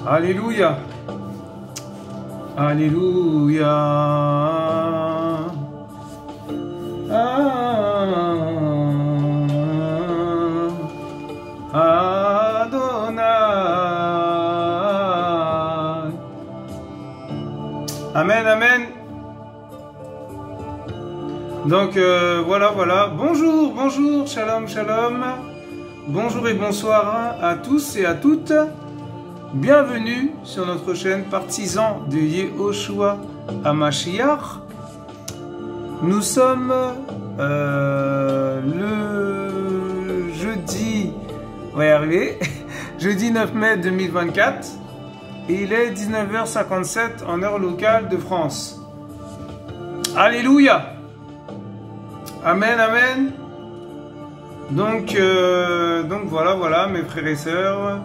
Alléluia. Alléluia. Adonai. Amen, amen. Donc voilà. Bonjour, shalom, shalom. Bonjour et bonsoir à tous et à toutes. Bienvenue sur notre chaîne Partisans de Yehoshua HaMashiach. Nous sommes le jeudi, on va y arriver, jeudi 9 mai 2024 et il est 19h57 en heure locale de France. Alléluia. Amen, amen. Donc voilà mes frères et sœurs.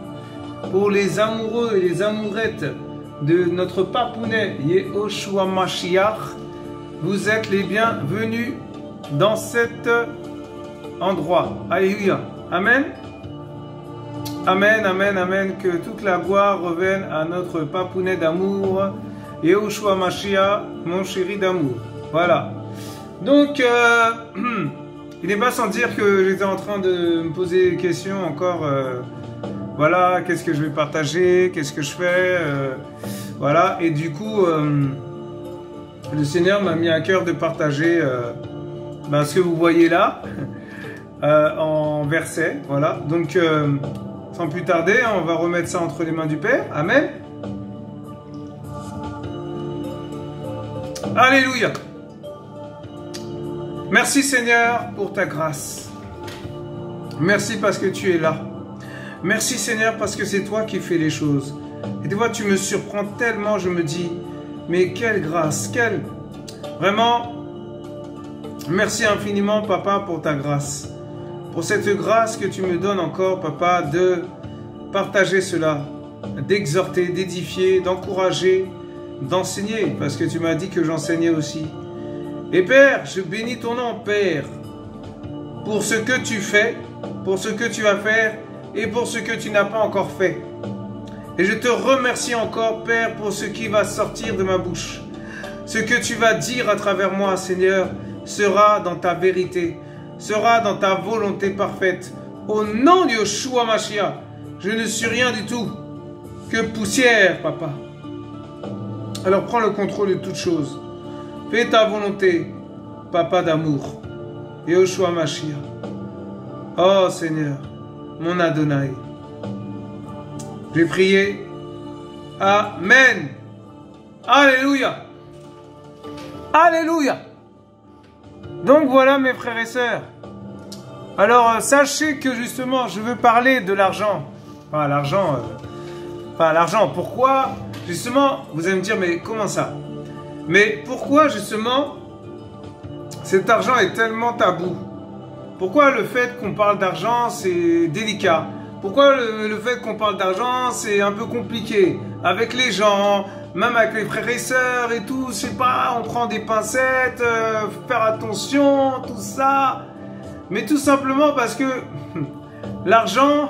Pour les amoureux et les amourettes de notre papounet Yehoshua Mashiach, vous êtes les bienvenus dans cet endroit. Alléluia. Amen. Amen, amen, amen. Que toute la gloire revienne à notre papounet d'amour, Yehoshua Mashiach, mon chéri d'amour. Voilà. Donc, il n'est pas sans dire que j'étais en train de me poser des questions encore. Voilà, qu'est-ce que je vais partager, qu'est-ce que je fais, voilà. Et du coup, le Seigneur m'a mis à cœur de partager ce que vous voyez là, en versets, voilà. Donc, sans plus tarder, on va remettre ça entre les mains du Père. Amen. Alléluia. Merci Seigneur pour ta grâce. Merci parce que tu es là. Merci Seigneur parce que c'est toi qui fais les choses. Et des fois tu me surprends tellement, je me dis, mais quelle grâce, quelle... Vraiment, merci infiniment Papa pour ta grâce. Pour cette grâce que tu me donnes encore Papa de partager cela, d'exhorter, d'édifier, d'encourager, d'enseigner. Parce que tu m'as dit que j'enseignais aussi. Et Père, je bénis ton nom Père, pour ce que tu fais, pour ce que tu vas faire, et pour ce que tu n'as pas encore fait. Et je te remercie encore, Père, pour ce qui va sortir de ma bouche. Ce que tu vas dire à travers moi, Seigneur, sera dans ta vérité, sera dans ta volonté parfaite. Au nom de Yehoshua Mashiach, je ne suis rien du tout que poussière, Papa. Alors prends le contrôle de toutes choses. Fais ta volonté, Papa d'amour. Yehoshua Mashiach. Oh Seigneur, mon Adonai. J'ai prié. Amen. Alléluia. Alléluia. Donc voilà mes frères et sœurs. Alors sachez que justement je veux parler de l'argent. Enfin l'argent. Pourquoi justement, vous allez me dire mais comment ça? Mais pourquoi justement cet argent est tellement tabou? Pourquoi le fait qu'on parle d'argent c'est délicat? Pourquoi le fait qu'on parle d'argent c'est un peu compliqué? Avec les gens, même avec les frères et sœurs et tout, je sais pas, on prend des pincettes, faire attention, tout ça. Mais tout simplement parce que l'argent,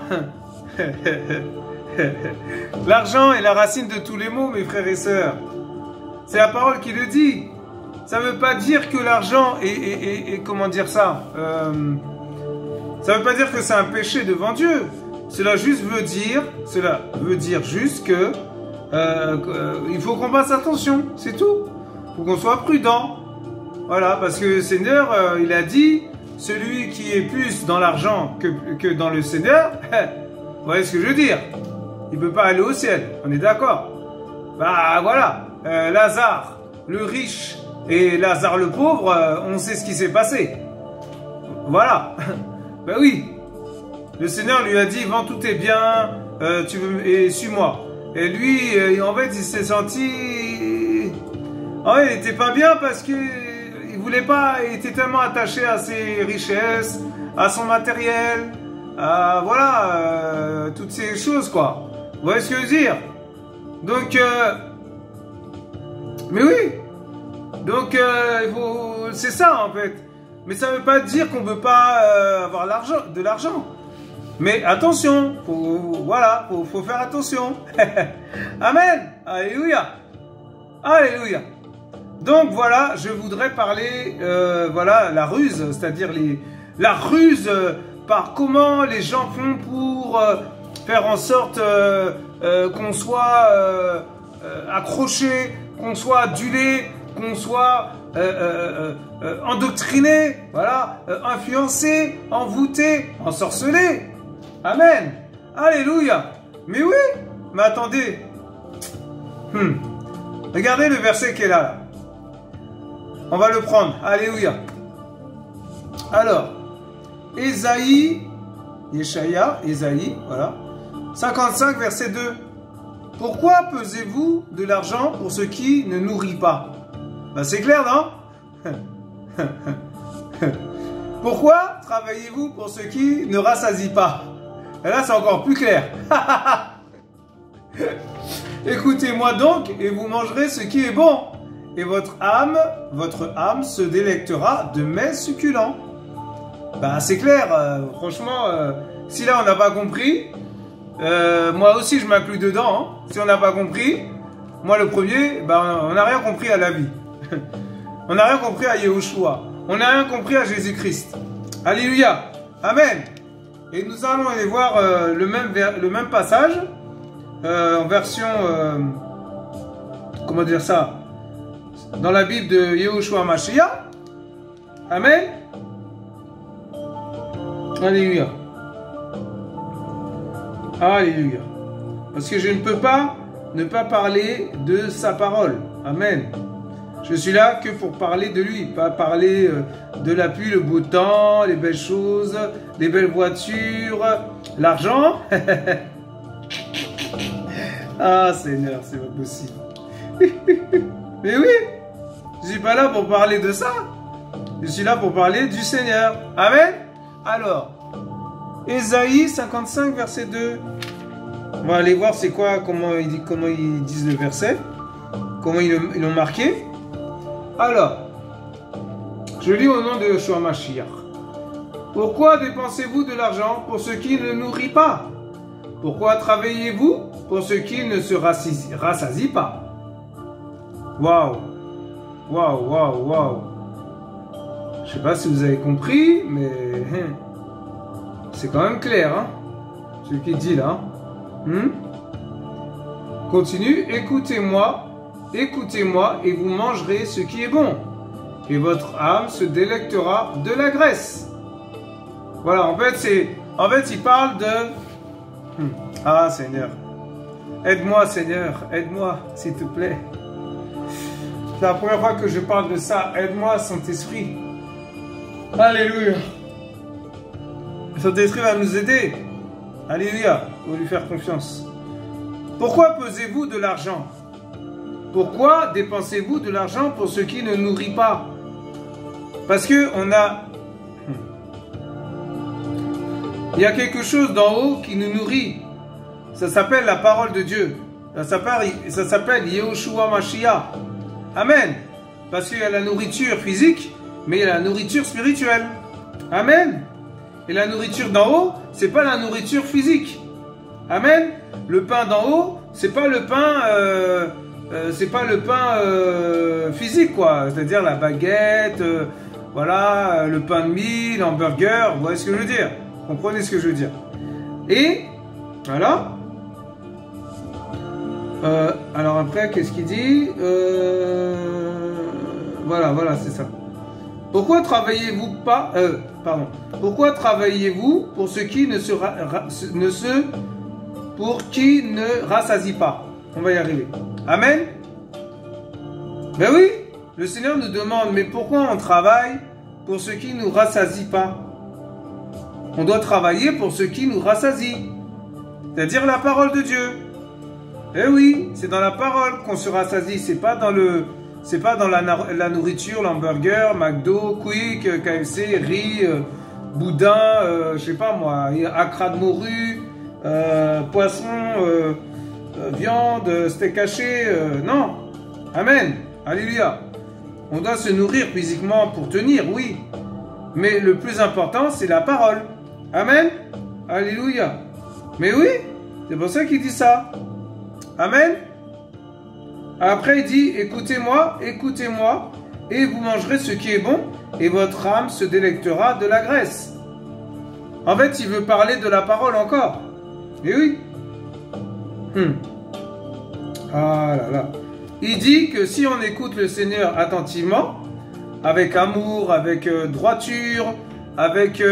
l'argent est la racine de tous les maux mes frères et sœurs. C'est la parole qui le dit. Ça ne veut pas dire que l'argent est comment dire ça, ça ne veut pas dire que c'est un péché devant Dieu. Cela veut dire juste que il faut qu'on fasse attention, c'est tout. Il faut qu'on soit prudent. Voilà, parce que le Seigneur, il a dit, celui qui est plus dans l'argent que dans le Seigneur, vous voyez ce que je veux dire? Il ne peut pas aller au ciel, on est d'accord? Bah voilà. Lazare, le riche, et Lazare le pauvre, on sait ce qui s'est passé. Voilà. Ben oui. Le Seigneur lui a dit, vends tous tes biens, et suis-moi. Et lui, en fait, il s'est senti... Oh, il n'était pas bien parce que il voulait pas, il était tellement attaché à ses richesses, à son matériel, à, voilà, toutes ces choses, quoi. Vous voyez ce que je veux dire? Donc... mais oui, donc c'est ça en fait. Mais ça ne veut pas dire qu'on ne veut pas avoir de l'argent. Mais attention, voilà, faut faire attention. Amen. Alléluia. Alléluia. Donc voilà, je voudrais parler, voilà, la ruse, c'est-à-dire la ruse par comment les gens font pour faire en sorte qu'on soit accroché, qu'on soit adulé, qu'on soit endoctriné, voilà, influencé, envoûté, ensorcelé. Amen. Alléluia. Mais oui, mais attendez. Regardez le verset qui est là. On va le prendre. Alléluia. Alors, Ésaïe, voilà. 55, verset 2. Pourquoi pesez-vous de l'argent pour ce qui ne nourrit pas? Ben, c'est clair, non? Pourquoi travaillez-vous pour ce qui ne rassasie pas? Et là, c'est encore plus clair. Écoutez-moi donc, et vous mangerez ce qui est bon. Et votre âme se délectera de mets succulents. Ben, c'est clair, franchement, si là, on n'a pas compris, moi aussi, je m'inclus dedans. Hein. Si on n'a pas compris, moi, le premier, ben, on n'a rien compris à la vie. On n'a rien compris à Yahushua. On n'a rien compris à Jésus-Christ. Alléluia. Amen. Et nous allons aller voir le même passage en version, comment dire ça, dans la Bible de Yahushua Mashiach. Amen. Alléluia. Alléluia. Parce que je ne peux pas ne pas parler de sa parole. Amen. Je suis là que pour parler de lui, pas parler de la pluie, le beau temps, les belles choses, les belles voitures, l'argent. Ah Seigneur, c'est pas possible. Mais oui, je ne suis pas là pour parler de ça. Je suis là pour parler du Seigneur. Amen. Alors, Ésaïe 55, verset 2. On va aller voir c'est quoi, comment ils disent le verset. Comment ils l'ont marqué. Alors, je lis au nom de Yeshua Mashiach. Pourquoi dépensez-vous de l'argent pour ce qui ne nourrit pas? Pourquoi travaillez-vous pour ce qui ne se rassasie pas? Waouh! Waouh, waouh, waouh! Je ne sais pas si vous avez compris, mais c'est quand même clair, hein? Ce qu'il dit là. Continue, écoutez-moi. Écoutez-moi et vous mangerez ce qui est bon. Et votre âme se délectera de la graisse. Voilà, en fait, il parle de... Ah, Seigneur. Aide-moi, Seigneur. Aide-moi, s'il te plaît. C'est la première fois que je parle de ça. Aide-moi, Saint-Esprit. Alléluia. Saint-Esprit va nous aider. Alléluia. Il faut lui faire confiance. Pourquoi pesez-vous de l'argent? Pourquoi dépensez-vous de l'argent pour ce qui ne nourrit pas? Parce que il y a quelque chose d'en haut qui nous nourrit. Ça s'appelle la parole de Dieu. Ça s'appelle Yahushua Mashiach. Amen. Parce qu'il y a la nourriture physique, mais il y a la nourriture spirituelle. Amen. Et la nourriture d'en haut, c'est pas la nourriture physique. Amen. Le pain d'en haut, c'est pas le pain... c'est pas le pain physique, quoi. C'est-à-dire la baguette, voilà, le pain de mie, l'hamburger, vous voyez ce que je veux dire? Vous comprenez ce que je veux dire? Et, voilà. Alors après, qu'est-ce qu'il dit? Voilà, c'est ça. Pourquoi travaillez-vous pas... Pourquoi travaillez-vous pour ce qui pour qui ne rassasie pas? On va y arriver. Amen. Ben oui, le Seigneur nous demande, mais pourquoi on travaille pour ce qui ne nous rassasie pas? On doit travailler pour ce qui nous rassasie. C'est-à-dire la parole de Dieu. Eh oui, c'est dans la parole qu'on se rassasie. C'est pas dans la nourriture, l'hamburger, McDo, Quick, KFC, riz, boudin, je sais pas moi, accra de morue, poisson, viande, steak haché, non. Amen. Alléluia. On doit se nourrir physiquement pour tenir, oui. Mais le plus important, c'est la parole. Amen. Alléluia. Mais oui, c'est pour ça qu'il dit ça. Amen. Après, il dit, écoutez-moi, écoutez-moi, et vous mangerez ce qui est bon, et votre âme se délectera de la graisse. En fait, il veut parler de la parole encore. Et oui. Ah là là. Il dit que si on écoute le Seigneur attentivement, avec amour, avec droiture, avec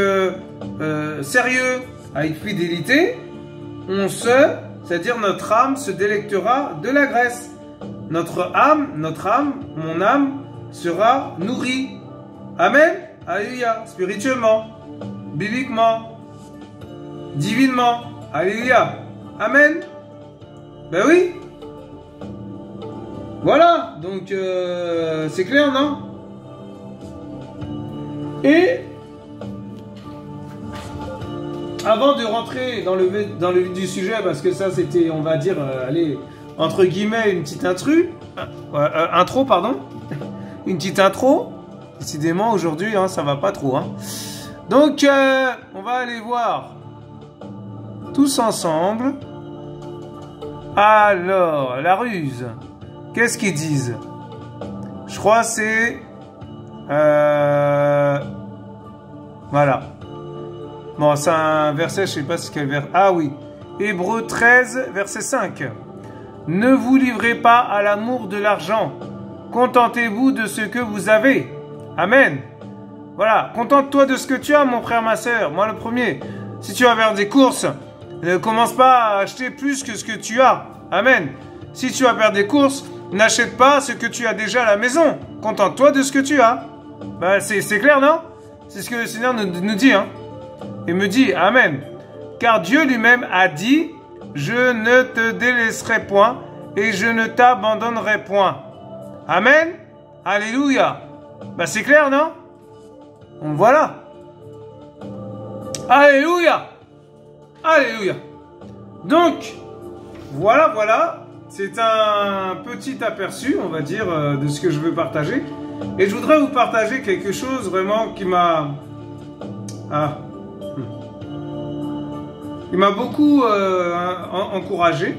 sérieux, avec fidélité, c'est-à-dire notre âme se délectera de la graisse. Notre âme, mon âme, sera nourrie. Amen. Alléluia. Spirituellement, bibliquement, divinement. Alléluia. Amen. Ben oui. Voilà. Donc, c'est clair, non? Et avant de rentrer dans le vif du sujet, parce que ça c'était, on va dire, allez, entre guillemets, une petite intro, pardon, une petite intro. Décidément aujourd'hui, hein, ça va pas trop. Hein. Donc, on va aller voir tous ensemble. Alors, la ruse. Qu'est-ce qu'ils disent? Je crois que c'est voilà. Bon, c'est un verset, je sais pas ce quel verset. Ah oui. Hébreux 13, verset 5. Ne vous livrez pas à l'amour de l'argent. Contentez-vous de ce que vous avez. Amen. Voilà. Contente-toi de ce que tu as, mon frère, ma soeur. Moi, le premier. Si tu vas faire des courses, ne commence pas à acheter plus que ce que tu as. Amen. Si tu vas faire des courses, n'achète pas ce que tu as déjà à la maison. Contente-toi de ce que tu as. Ben, c'est clair, non? C'est ce que le Seigneur nous dit, hein. Et me dit, Amen. Car Dieu lui-même a dit, je ne te délaisserai point et je ne t'abandonnerai point. Amen. Alléluia. Ben, c'est clair, non? Donc voilà. Alléluia. Alléluia. Donc, voilà. C'est un petit aperçu, on va dire, de ce que je veux partager. Et je voudrais vous partager quelque chose vraiment qui m'a... Il m'a beaucoup encouragé.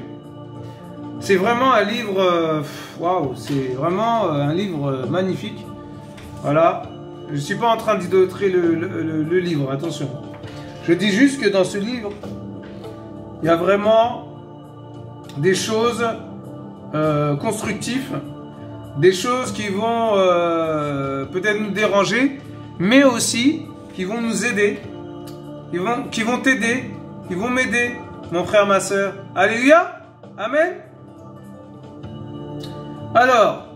C'est vraiment un livre... Waouh, c'est vraiment un livre magnifique. Voilà. Je ne suis pas en train d'idolâtrer le livre, attention. Je dis juste que dans ce livre, il y a vraiment des choses constructives, des choses qui vont peut-être nous déranger, mais aussi qui vont nous aider, qui vont t'aider, qui vont m'aider, mon frère, ma soeur. Alléluia. Amen. Alors,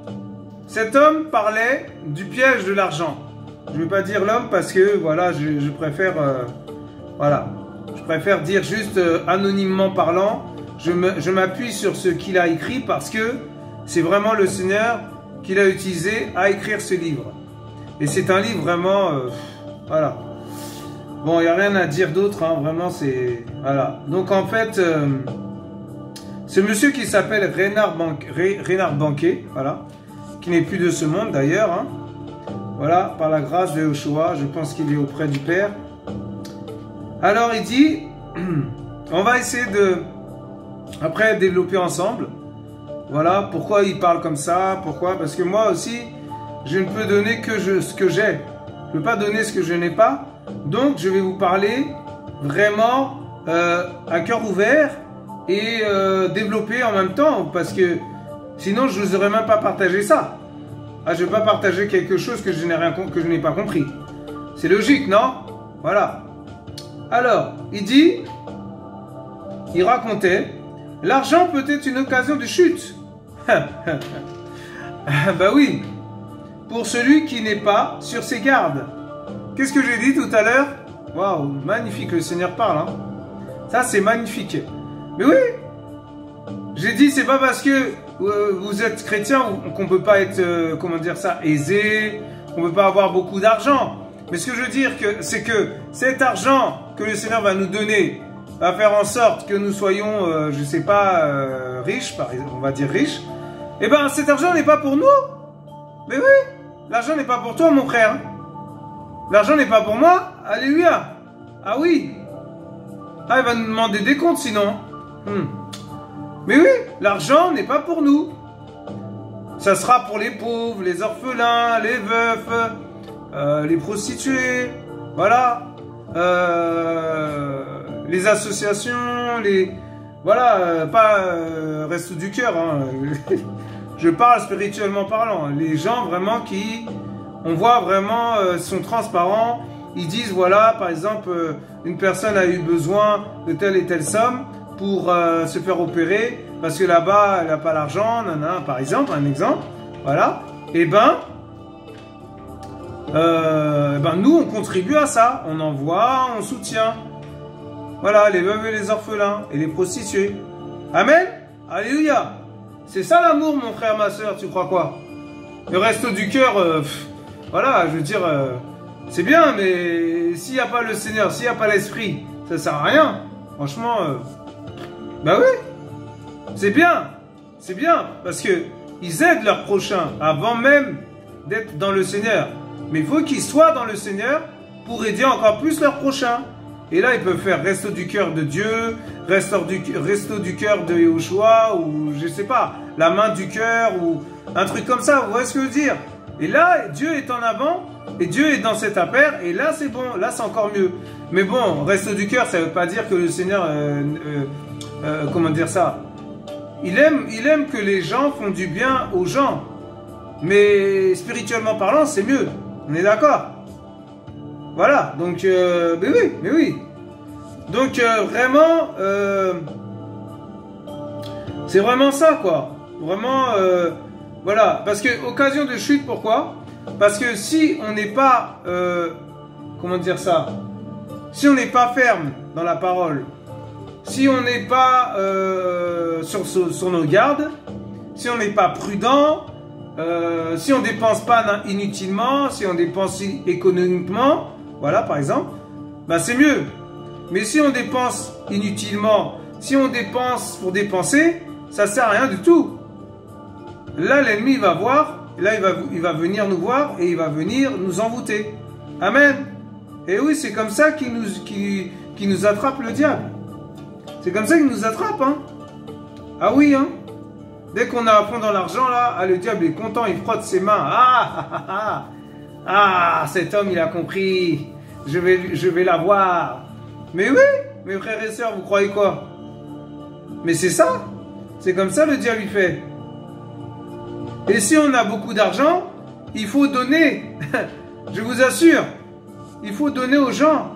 cet homme parlait du piège de l'argent. Je ne vais pas dire l'homme parce que, voilà, je préfère, voilà, je préfère dire juste anonymement parlant. Je m'appuie sur ce qu'il a écrit parce que c'est vraiment le Seigneur qui l'a utilisé à écrire ce livre. Et c'est un livre vraiment, voilà. Bon, il n'y a rien à dire d'autre, hein, vraiment, c'est... Voilà. Donc, en fait, ce monsieur qui s'appelle Reinhard Bonnke, voilà, qui n'est plus de ce monde d'ailleurs, hein, voilà, par la grâce de Yeshua, je pense qu'il est auprès du Père. Alors, il dit, on va essayer de, après, développer ensemble, voilà, pourquoi il parle comme ça, pourquoi, parce que moi aussi, je ne peux donner que ce que j'ai, je ne peux pas donner ce que je n'ai pas. Donc, je vais vous parler vraiment à cœur ouvert et développer en même temps, parce que sinon, je ne vous aurais même pas partagé ça. Ah, je ne vais pas partager quelque chose que je n'ai pas compris. C'est logique, non? Voilà. Alors, il racontait, l'argent peut être une occasion de chute. Bah oui, pour celui qui n'est pas sur ses gardes. Qu'est-ce que j'ai dit tout à l'heure? Waouh, magnifique, le Seigneur parle. Hein. Ça, c'est magnifique. Mais oui, j'ai dit, c'est pas parce que vous êtes chrétien qu'on peut pas être, comment dire ça, aisé, qu'on peut pas avoir beaucoup d'argent. Mais ce que je veux dire, c'est que cet argent que le Seigneur va nous donner va faire en sorte que nous soyons, je sais pas, riches, par exemple, on va dire riches. Eh ben, cet argent n'est pas pour nous. Mais oui, l'argent n'est pas pour toi, mon frère. L'argent n'est pas pour moi. Alléluia. Ah oui. Ah, il va nous demander des comptes sinon. Mais oui, l'argent n'est pas pour nous. Ça sera pour les pauvres, les orphelins, les veufs, les prostituées, voilà. Les associations, les... Voilà, pas Resto du Cœur, hein. Je parle spirituellement parlant. Les gens vraiment qui, on voit vraiment, sont transparents. Ils disent, voilà, par exemple, une personne a eu besoin de telle et telle somme pour se faire opérer parce que là-bas, elle n'a pas l'argent, par exemple, un exemple. Voilà. Et nous, on contribue à ça. On envoie, on soutient. Voilà, les veuves et les orphelins et les prostituées. Amen. Alléluia. C'est ça l'amour, mon frère, ma soeur, tu crois quoi? Le resto du cœur, voilà, je veux dire, c'est bien, mais s'il n'y a pas le Seigneur, s'il n'y a pas l'Esprit, ça sert à rien. Franchement, bah oui, c'est bien, parce que ils aident leur prochain avant même d'être dans le Seigneur. Mais il faut qu'ils soient dans le Seigneur pour aider encore plus leur prochain. Et là, ils peuvent faire resto du cœur de Dieu, resto du cœur de Yahushua, ou je sais pas, la main du cœur, ou un truc comme ça, vous voyez ce que je veux dire? Et là, Dieu est en avant, et Dieu est dans cette affaire, et là, c'est bon, là, c'est encore mieux. Mais bon, resto du cœur, ça veut pas dire que le Seigneur, comment dire ça? Il aime que les gens font du bien aux gens. Mais spirituellement parlant, c'est mieux. On est d'accord? Voilà, donc, mais oui. Donc, vraiment, c'est vraiment ça, quoi. Vraiment, voilà. Parce que, occasion de chute, pourquoi? Parce que si on n'est pas, comment dire ça? Si on n'est pas ferme dans la parole, si on n'est pas sur nos gardes, si on n'est pas prudent, si on ne dépense pas inutilement, si on dépense économiquement, voilà, par exemple, bah c'est mieux. Mais si on dépense inutilement, si on dépense pour dépenser, ça sert à rien du tout. Là, l'ennemi va voir, là, il va venir nous voir et il va venir nous envoûter. Amen. Et oui, c'est comme ça qu'il nous attrape le diable. C'est comme ça qu'il nous attrape, hein. Ah oui, hein. Dès qu'on a à fond dans l'argent, là, le diable est content, il frotte ses mains. Ah, cet homme, il a compris. Je vais l'avoir. Mais oui, mes frères et sœurs, vous croyez quoi? Mais c'est ça. C'est comme ça le diable, il fait. Et si on a beaucoup d'argent, il faut donner. Je vous assure. Il faut donner aux gens.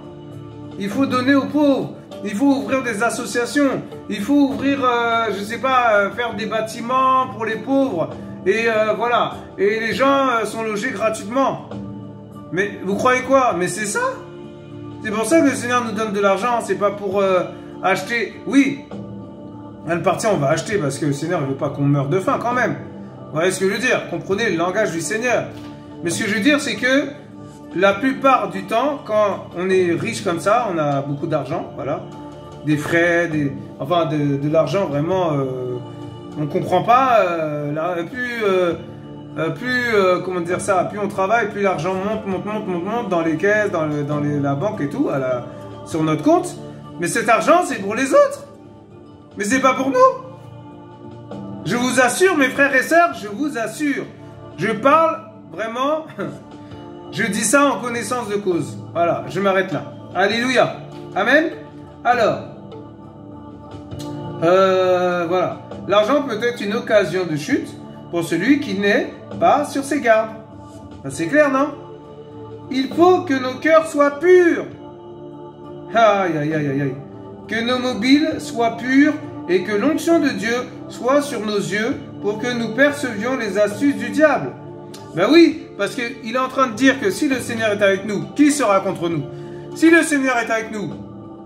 Il faut donner aux pauvres. Il faut ouvrir des associations. Il faut ouvrir, je sais pas, faire des bâtiments pour les pauvres. Et voilà. Et les gens sont logés gratuitement. Mais vous croyez quoi? Mais c'est ça. C'est pour ça que le Seigneur nous donne de l'argent. C'est pas pour acheter. Oui, une partie on va acheter parce que le Seigneur ne veut pas qu'on meure de faim quand même. Vous voyez ce que je veux dire? Comprenez le langage du Seigneur. Mais ce que je veux dire, c'est que la plupart du temps, quand on est riche comme ça, on a beaucoup d'argent, voilà, des frais, enfin de l'argent vraiment, on ne comprend pas, comment dire ça, plus on travaille, plus l'argent monte dans les caisses, dans la banque et tout, sur notre compte. Mais cet argent, c'est pour les autres. Mais c'est pas pour nous. Je vous assure, mes frères et sœurs, je vous assure. Je parle vraiment... Je dis ça en connaissance de cause. Voilà, je m'arrête là. Alléluia. Amen. Alors, voilà. L'argent peut être une occasion de chute pour celui qui n'est pas sur ses gardes. C'est clair, non? Il faut que nos cœurs soient purs. Aïe, aïe, aïe, aïe, aïe. Que nos mobiles soient purs et que l'onction de Dieu soit sur nos yeux pour que nous percevions les astuces du diable. Ben oui, parce qu'il est en train de dire que si le Seigneur est avec nous, qui sera contre nous? Si le Seigneur est avec nous,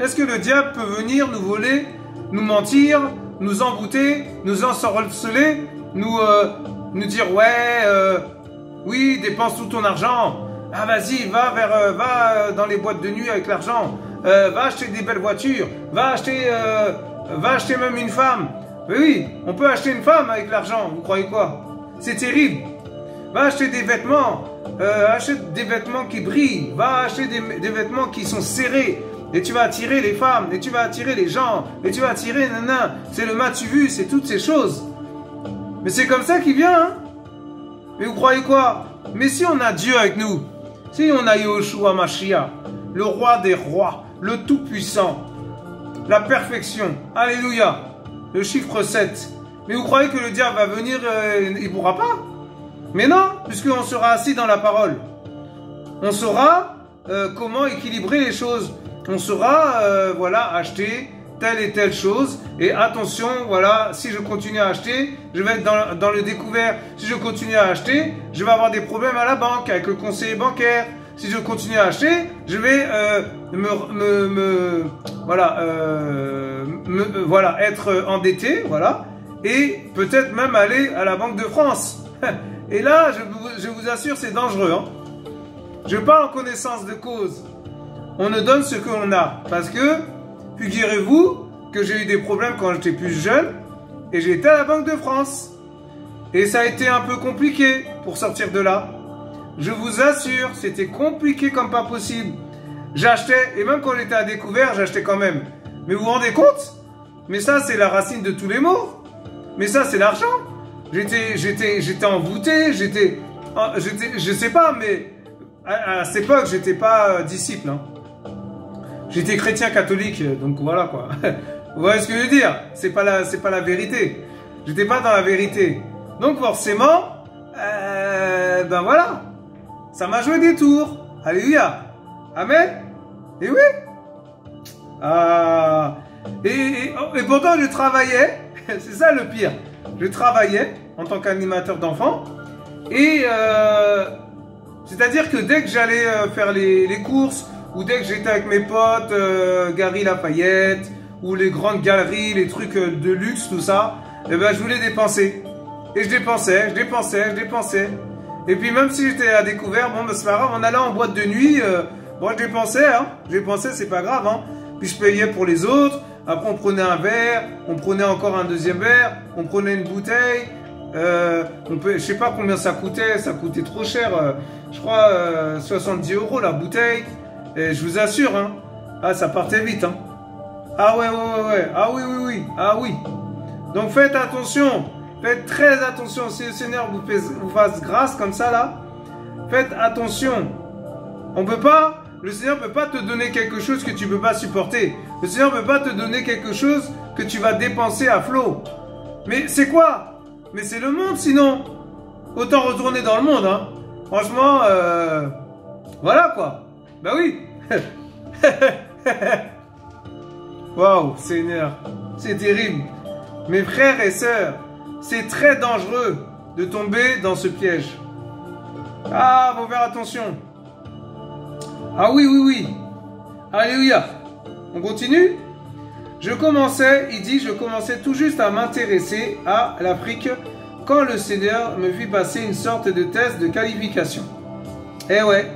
est-ce que le diable peut venir nous voler, nous mentir, nous embouter, nous ensorceler, nous dire ouais, oui, dépense tout ton argent. Ah vas-y, va dans les boîtes de nuit avec l'argent. Va acheter des belles voitures. Va acheter même une femme. Oui, on peut acheter une femme avec l'argent. Vous croyez quoi? C'est terrible. Va acheter des vêtements. Achète des vêtements qui brillent. Va acheter des vêtements qui sont serrés. et tu vas attirer les femmes, et tu vas attirer les gens, et tu vas attirer nanana. C'est le matu vu, c'est toutes ces choses. Mais c'est comme ça qu'il vient, hein. Mais vous croyez quoi? Mais si on a Dieu avec nous, si on a Yahushua Mashiach, le roi des rois, le tout-puissant, la perfection, alléluia, le chiffre 7. Mais vous croyez que le diable va venir, il ne pourra pas? Mais non, puisqu'on sera assis dans la parole. On saura comment équilibrer les choses. On saura, voilà, acheter telle et telle chose. Et attention, voilà, si je continue à acheter, je vais être dans le découvert. Si je continue à acheter, je vais avoir des problèmes à la banque, avec le conseiller bancaire. Si je continue à acheter, je vais voilà, être endetté, voilà, et peut-être même aller à la Banque de France. Et là, je vous assure, c'est dangereux. Hein. Je parle en connaissance de cause. On ne donne ce que l'on a. Parce que, figurez-vous que j'ai eu des problèmes quand j'étais plus jeune, et j'ai été à la Banque de France. Et ça a été un peu compliqué pour sortir de là. Je vous assure, c'était compliqué comme pas possible. J'achetais, et même quand j'étais à découvert, j'achetais quand même. Mais vous vous rendez compte? Mais ça, c'est la racine de tous les maux. Mais ça, c'est l'argent. J'étais envoûté, je sais pas, mais à cette époque, j'étais pas disciple. Hein. J'étais chrétien catholique, donc voilà quoi. Vous voyez ce que je veux dire? C'est pas la vérité. J'étais pas dans la vérité. Donc forcément, ben voilà. Ça m'a joué des tours. Alléluia. Amen. Et oui. Et pourtant, je travaillais. C'est ça le pire. Je travaillais en tant qu'animateur d'enfants. Et c'est-à-dire que dès que j'allais faire les courses, ou dès que j'étais avec mes potes, Gary Lafayette, ou les grandes galeries, les trucs de luxe, tout ça, eh ben, je voulais dépenser. Et je dépensais. Et puis même si j'étais à découvert, bon, ben, c'est pas grave, on allait en boîte de nuit, bon, je dépensais, c'est pas grave, hein. Puis je payais pour les autres, après on prenait un verre, on prenait encore un deuxième verre, on prenait une bouteille, je sais pas combien ça coûtait trop cher, je crois 70 € la bouteille, et je vous assure, hein, ah, ça partait vite, hein. Ah ouais, ah oui, ah oui. Donc faites attention. Faites très attention, si le Seigneur vous fasse grâce comme ça là, faites attention. Le Seigneur ne peut pas te donner quelque chose que tu ne peux pas supporter. Le Seigneur ne peut pas te donner quelque chose que tu vas dépenser à flot. Mais c'est quoi? Mais c'est le monde sinon. Autant retourner dans le monde, hein. Franchement, voilà quoi. Bah oui. Waouh, Seigneur, c'est terrible. Mes frères et sœurs, c'est très dangereux de tomber dans ce piège. Ah, faut faire attention. Ah oui. Alléluia. On continue? Je commençais tout juste à m'intéresser à l'Afrique quand le Seigneur me fit passer une sorte de test de qualification. Eh ouais,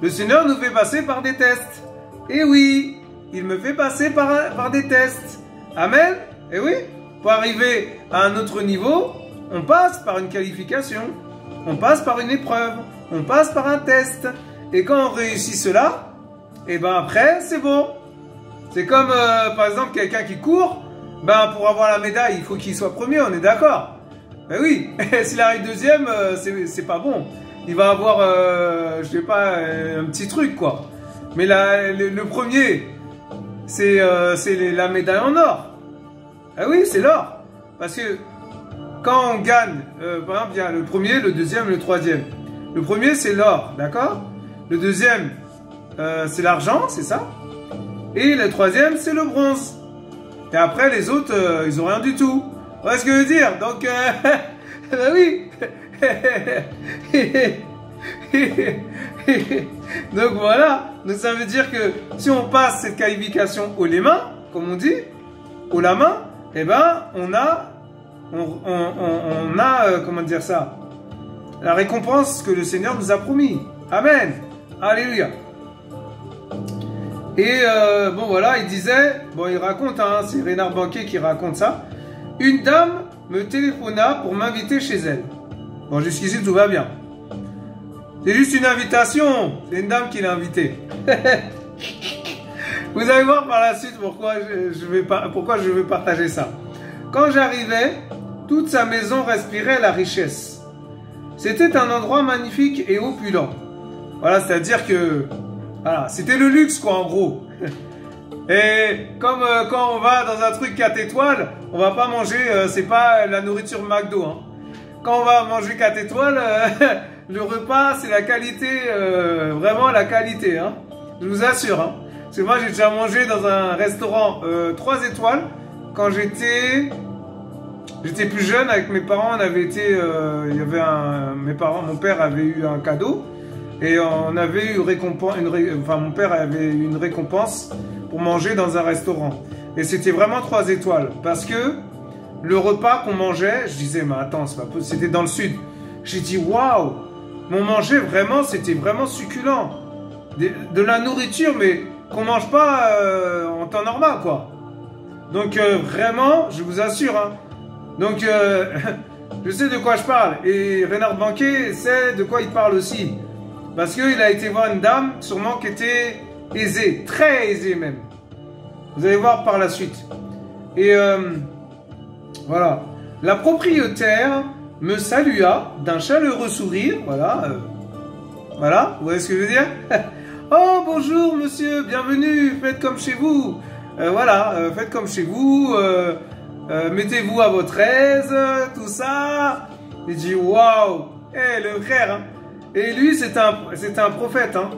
le Seigneur nous fait passer par des tests. Eh oui, il me fait passer par des tests. Amen. Eh oui. Pour arriver à un autre niveau, on passe par une qualification, on passe par une épreuve, on passe par un test. Et quand on réussit cela, et ben après, c'est bon. C'est comme, par exemple, quelqu'un qui court, ben pour avoir la médaille, il faut qu'il soit premier, on est d'accord? Ben oui, s'il arrive deuxième, c'est pas bon. Il va avoir, je sais pas, un petit truc, quoi. Mais le premier, c'est la médaille en or. Ah oui, c'est l'or. Parce que quand on gagne, par exemple, il y a le premier, le deuxième, le troisième. Le premier, c'est l'or, d'accord? Le deuxième, c'est l'argent, c'est ça? Et le troisième, c'est le bronze. Et après, les autres, ils ont rien du tout. Vous voyez ce que je veux dire? Donc, ben oui. Donc voilà. Donc ça veut dire que si on passe cette qualification haut les mains, comme on dit, haut la main, eh ben, on a, comment dire ça, la récompense que le Seigneur nous a promis. Amen. Alléluia. Et bon voilà, il disait, bon il raconte, hein, c'est Renard Banquier qui raconte ça. Une dame me téléphona pour m'inviter chez elle. Bon, jusqu'ici tout va bien. C'est juste une invitation. C'est une dame qui l'a invité. Vous allez voir par la suite pourquoi je vais partager ça. Quand j'arrivais, toute sa maison respirait la richesse. C'était un endroit magnifique et opulent. Voilà, c'est-à-dire que voilà, c'était le luxe, quoi, en gros. Et comme quand on va dans un truc 4 étoiles, on va pas manger, c'est pas la nourriture McDo. Hein. Quand on va manger 4 étoiles, le repas, c'est la qualité, vraiment la qualité. Hein. Je vous assure. Hein. Parce que moi, j'ai déjà mangé dans un restaurant 3 étoiles quand j'étais plus jeune avec mes parents. On avait été, il y avait mon père avait eu un cadeau et on avait eu mon père avait eu une récompense pour manger dans un restaurant. Et c'était vraiment 3 étoiles parce que le repas qu'on mangeait, je disais mais attends, c'est pas possible, c'était dans le sud. J'ai dit waouh, on mangeait vraiment, c'était vraiment succulent, de la nourriture mais qu'on mange pas en temps normal, quoi. Donc vraiment, je vous assure, hein. Donc je sais de quoi je parle. Et Reinhard Bonnke sait de quoi il parle aussi. Parce qu'il a été voir une dame, sûrement qui était aisée, très aisée même. Vous allez voir par la suite. Et voilà. La propriétaire me salua d'un chaleureux sourire. Voilà. Voilà, vous voyez ce que je veux dire? Oh, bonjour monsieur, bienvenue, faites comme chez vous. Voilà, faites comme chez vous, mettez-vous à votre aise, tout ça. Il dit, waouh, hey, le frère. Hein. Et lui, c'est un prophète. Hein.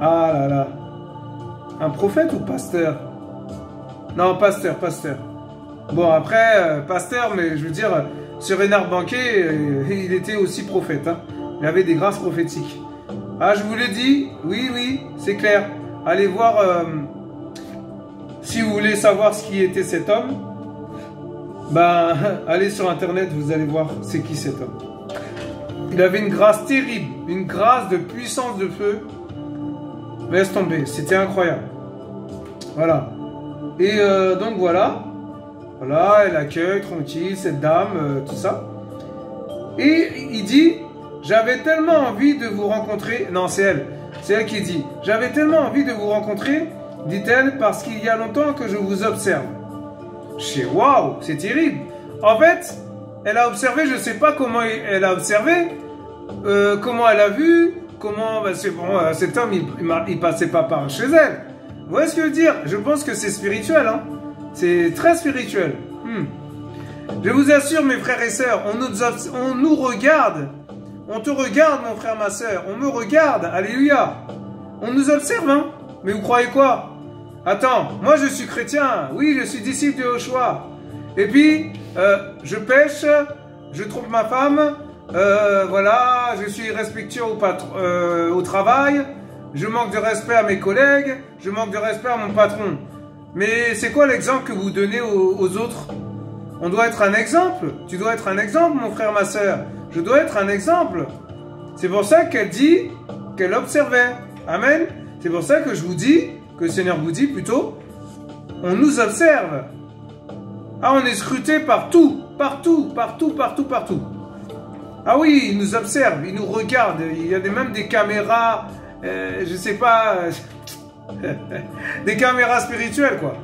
Ah là là. Un prophète ou pasteur? Non, pasteur. Bon, après, pasteur, mais je veux dire, sur Reinhard Bonnke, il était aussi prophète. Hein. Il avait des grâces prophétiques. Ah, je vous l'ai dit, oui, c'est clair. Allez voir, si vous voulez savoir ce qui était cet homme, ben, allez sur Internet, vous allez voir c'est qui cet homme. Il avait une grâce terrible, une grâce de puissance de feu. Laisse tomber, c'était incroyable. Voilà. Et donc voilà. Voilà, elle accueille tranquille cette dame, tout ça. Et il dit... J'avais tellement envie de vous rencontrer... Non, c'est elle qui dit. J'avais tellement envie de vous rencontrer, dit-elle, parce qu'il y a longtemps que je vous observe. Je sais, waouh, c'est terrible. En fait, elle a observé, je ne sais pas comment elle a observé, comment elle a vu, comment... Ben c'est bon, cet homme, il passait pas par chez elle. Vous voyez ce que je veux dire? Je pense que c'est spirituel, hein. C'est très spirituel. Je vous assure, mes frères et sœurs, on nous regarde. On te regarde, mon frère, ma soeur. On me regarde. Alléluia. On nous observe, hein. Mais vous croyez quoi? Attends, moi je suis chrétien. Oui, je suis disciple de Yoshua. Et puis, je pêche, je trompe ma femme. Voilà, je suis irrespectueux au travail. Je manque de respect à mes collègues. Je manque de respect à mon patron. Mais c'est quoi l'exemple que vous donnez aux autres? On doit être un exemple. Tu dois être un exemple, mon frère, ma soeur. Je dois être un exemple. C'est pour ça qu'elle dit qu'elle observait. Amen. C'est pour ça que je vous dis, que le Seigneur vous dit plutôt, on nous observe. Ah, on est scruté partout. Ah oui, il nous observe, il nous regarde. Il y a même des caméras, je sais pas, des caméras spirituelles, quoi.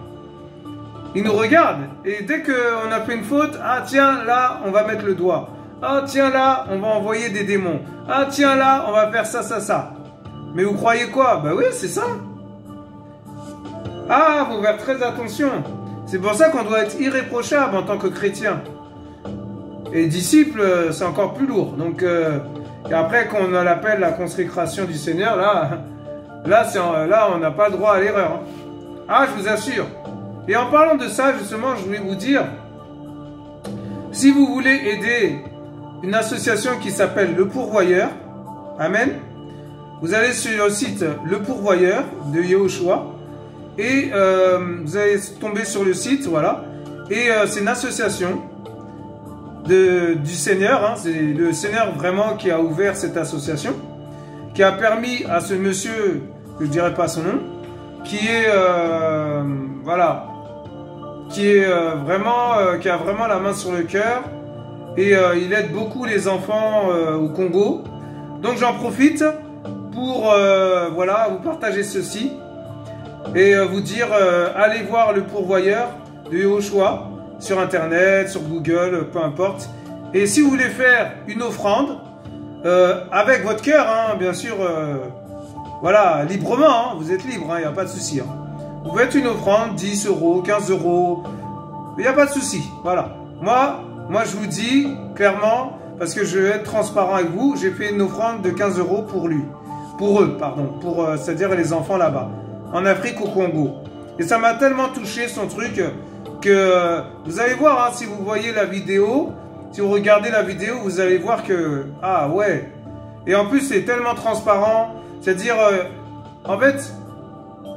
Il nous regarde. Et dès qu'on a fait une faute, ah tiens, là, on va mettre le doigt. Ah tiens là, on va envoyer des démons. Ah tiens là, on va faire ça. Mais vous croyez quoi? Bah oui, c'est ça. Ah, faut faire très attention. C'est pour ça qu'on doit être irréprochable en tant que chrétien. Et disciple, c'est encore plus lourd. Donc, et après qu'on a l'appel la consécration du Seigneur, là on n'a pas le droit à l'erreur. Hein. Ah, je vous assure. Et en parlant de ça, justement, je voulais vous dire, si vous voulez aider une association qui s'appelle Le Pourvoyeur, amen, vous allez sur le site Le Pourvoyeur de Yehoshua et vous allez tomber sur le site, voilà, et c'est une association du Seigneur, hein, c'est le Seigneur vraiment qui a ouvert cette association, qui a permis à ce monsieur, je ne dirai pas son nom, qui est, voilà, qui a vraiment la main sur le cœur. Et il aide beaucoup les enfants au Congo. Donc j'en profite pour voilà, vous partager ceci. et vous dire allez voir le pourvoyeur de Yehoshua sur internet, sur Google, peu importe. Et si vous voulez faire une offrande, avec votre cœur, hein, bien sûr, voilà, librement, hein, vous êtes libre, il n'y a pas de souci. Hein. Vous faites une offrande, 10 euros, 15 euros, il n'y a pas de souci, voilà. Moi, je vous dis clairement, parce que je vais être transparent avec vous, j'ai fait une offrande de 15 euros pour eux, c'est-à-dire les enfants là-bas, en Afrique, au Congo. Et ça m'a tellement touché son truc que vous allez voir, hein, si vous voyez la vidéo, si vous regardez la vidéo, vous allez voir que, ah ouais, et en plus c'est tellement transparent, c'est-à-dire, en fait,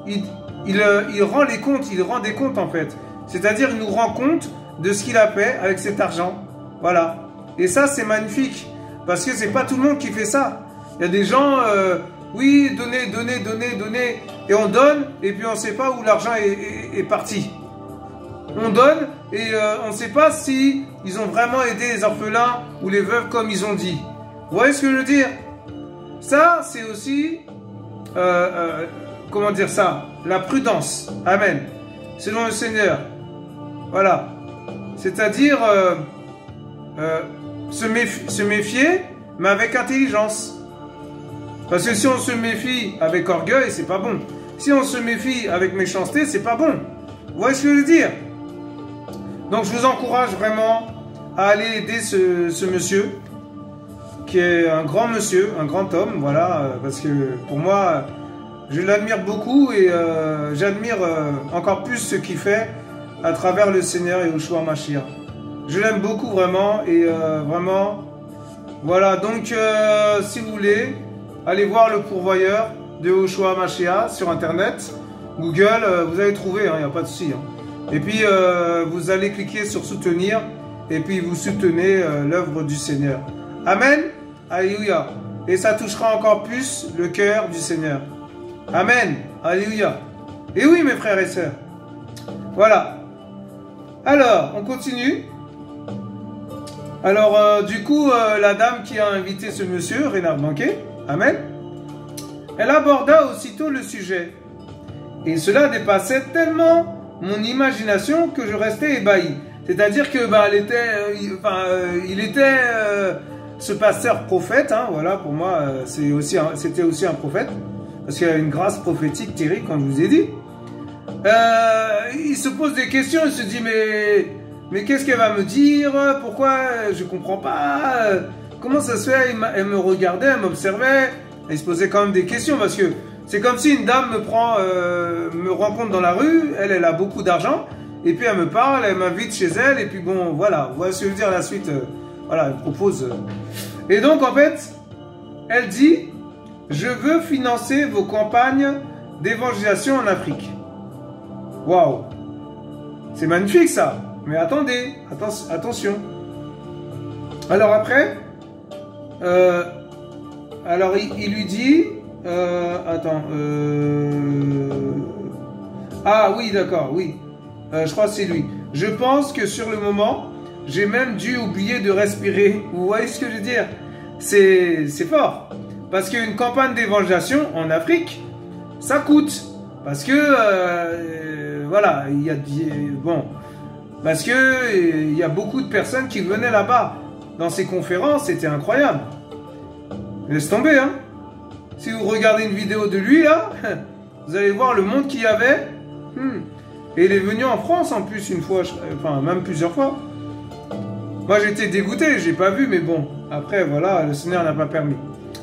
il rend des comptes en fait, c'est-à-dire il nous rend compte de ce qu'il a fait avec cet argent, voilà, et ça c'est magnifique, parce que c'est pas tout le monde qui fait ça, il y a des gens, oui, donnez, et on donne, et puis on ne sait pas où l'argent est parti. On donne, et on ne sait pas si ils ont vraiment aidé les orphelins ou les veuves comme ils ont dit. Vous voyez ce que je veux dire? Ça, c'est aussi, comment dire ça? La prudence. Amen. Selon le Seigneur. Voilà. C'est-à-dire, se méfier, mais avec intelligence. Parce que si on se méfie avec orgueil, c'est pas bon. Si on se méfie avec méchanceté, c'est pas bon. Vous voyez ce que je veux dire? Donc je vous encourage vraiment à aller aider ce monsieur, qui est un grand monsieur, un grand homme, voilà, parce que pour moi, je l'admire beaucoup et j'admire encore plus ce qu'il fait à travers le Seigneur Yehoshua Mashiach. Je l'aime beaucoup vraiment et vraiment, voilà, donc si vous voulez, allez voir le pourvoyeur de Yehoshua Mashiach sur internet, Google, vous allez trouver, il n'y a pas de souci. Hein. Et puis, vous allez cliquer sur soutenir et puis vous soutenez l'œuvre du Seigneur. Amen. Alléluia. Et ça touchera encore plus le cœur du Seigneur. Amen. Alléluia. Et oui, mes frères et sœurs. Voilà. Alors, on continue. Alors, du coup, la dame qui a invité ce monsieur, Renard Banquet, Amen, elle aborda aussitôt le sujet. Et cela dépassait tellement mon imagination que je restais ébahi. C'est-à-dire que il était ce pasteur prophète, hein, voilà, pour moi, c'était aussi un prophète, parce qu'il a une grâce prophétique terrible, comme je vous ai dit. Il se pose des questions, il se dit, mais qu'est-ce qu'elle va me dire? Pourquoi? Je comprends pas. Comment ça se fait? Elle me regardait, elle m'observait, il se posait quand même des questions, parce que c'est comme si une dame me rencontre dans la rue, elle a beaucoup d'argent, et puis elle me parle, elle m'invite chez elle, et puis bon, voilà, vous voyez ce que je veux dire, la suite, voilà, elle propose. Et donc, en fait, elle dit, je veux financer vos campagnes d'évangélisation en Afrique. Waouh! C'est magnifique ça! Mais attendez, attention. Alors après, alors il lui dit, ah oui, d'accord, oui. Je crois que c'est lui. Je pense que sur le moment, j'ai même dû oublier de respirer. Vous voyez ce que je veux dire? C'est fort. Parce qu'une campagne d'évangélisation en Afrique, ça coûte. Parce que, voilà, il y a... Bon, parce que il y a beaucoup de personnes qui venaient là-bas. Dans ces conférences, c'était incroyable. Laisse tomber, hein. Si vous regardez une vidéo de lui, là, vous allez voir le monde qu'il y avait. Et il est venu en France, en plus, une fois, enfin, même plusieurs fois. Moi, j'étais dégoûté, j'ai pas vu, mais bon. Après, voilà, le Seigneur n'a pas permis.